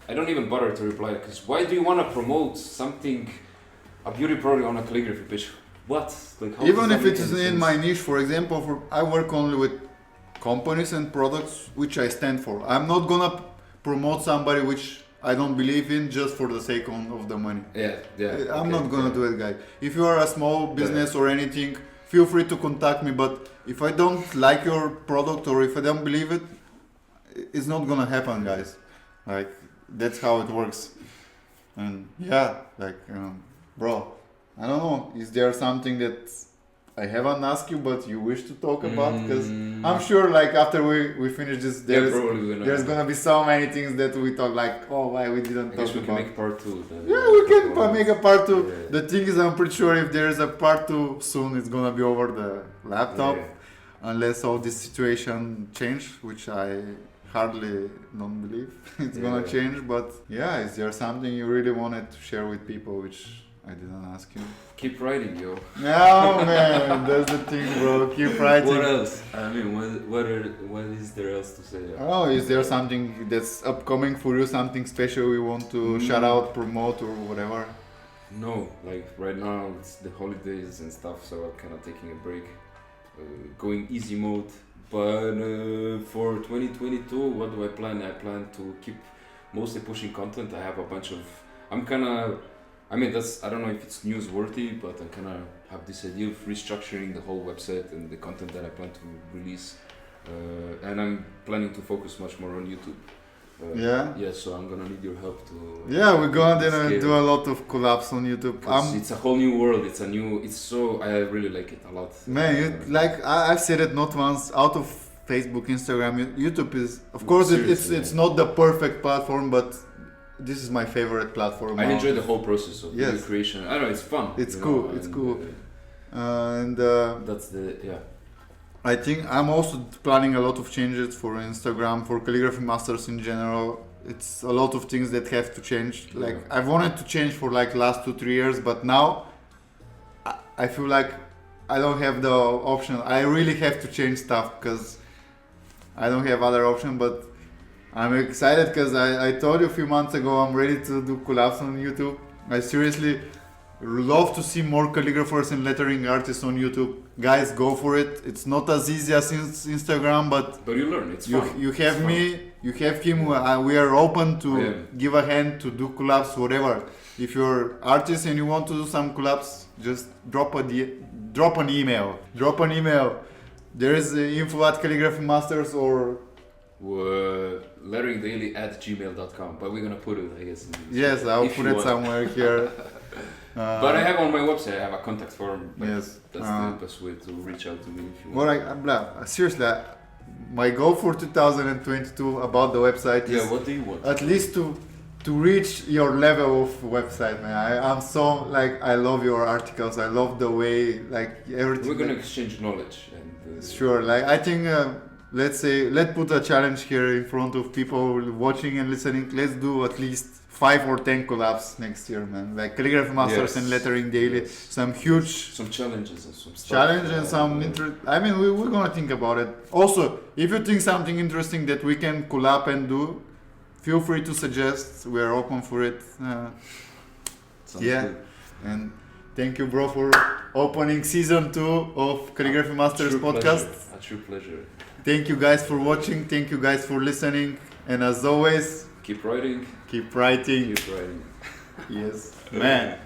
I don't even bother to reply, because why do you want to promote something, a beauty product on a calligraphy page? What? Like, how even if it is in my niche, for example, I work only with companies and products which I stand for. I'm not gonna promote somebody which I don't believe in just for the sake of the money. I'm not gonna do it, guys. If you are a small business or anything, feel free to contact me, but if I don't like your product or if I don't believe it, it's not gonna happen, guys. Like, that's how it works. And bro, I don't know, is there something that I haven't asked you but you wish to talk about? Because I'm sure like after we finish this, there's gonna be so many things that we talk like, oh, why we didn't talk about. We can make part 2. We can make a part 2. The thing is, I'm pretty sure if there's a part 2 soon, it's gonna be over the laptop, unless all this situation change, which I hardly don't believe it's gonna change. But is there something you really wanted to share with people which I didn't ask you? Keep writing, yo. No, man, that's the thing, bro. Keep writing. What else? I mean, what is there else to say? Oh, is there something that's upcoming for you? Something special you want to shout out, promote, or whatever? No, like right now it's the holidays and stuff, so I'm kind of taking a break, going easy mode. But for 2022, what do I plan? I plan to keep mostly pushing content. I have a bunch of. I don't know if it's newsworthy, but I kind of have this idea of restructuring the whole website and the content that I plan to release. And I'm planning to focus much more on YouTube. So I'm gonna need your help to. We're gonna do a lot of collabs on YouTube. It's a whole new world. I really like it a lot. Man, I've said it not once. Out of Facebook, Instagram, YouTube is, of course, it's not the perfect platform, but this is my favorite platform. I enjoy the whole process of video creation. I don't know, it's fun. It's cool. That's I think I'm also planning a lot of changes for Instagram, for Calligraphy Masters in general. It's a lot of things that have to change. Like, I've wanted to change for like last 2-3 years, but now I feel like I don't have the option. I really have to change stuff because I don't have other option. But I'm excited because I told you a few months ago I'm ready to do collabs on YouTube. I seriously love to see more calligraphers and lettering artists on YouTube. Guys, go for it. It's not as easy as Instagram, but you learn. It's fun. You have me you have him. We are open to Yeah. give a hand to do collabs, whatever. If you're artist and you want to do some collabs, just drop an email. Drop an email. There is info at Calligraphy Masters or letteringdaily@gmail.com, but we're gonna put it, I guess. yes, I'll if put you it want. somewhere here. But I have on my website, I have a contact form. But Yes. That's the best way to reach out to me if you Well, want. seriously, my goal for 2022 about the website is Yeah, what do you want? at least to reach your level of website, man. I'm so like I love your articles. I love the way like everything. We're gonna exchange knowledge and Sure, like I think let's put a challenge here in front of people watching and listening. Let's do at least 5 or 10 collabs next year, man. Like Calligraphy Masters Yes. and Lettering Daily. Yes. Some huge some challenges and some stuff. challenge and some I mean, we're gonna think about it. Also, if you think something interesting that we can collab and do, feel free to suggest. We're open for it. Sounds Yeah. good. And thank you, bro, for opening season 2 of Calligraphy Masters True podcast. pleasure. A true pleasure. Thank you guys for watching. Thank you guys for listening. And as always, Keep writing. keep writing. Keep writing. Yes, man.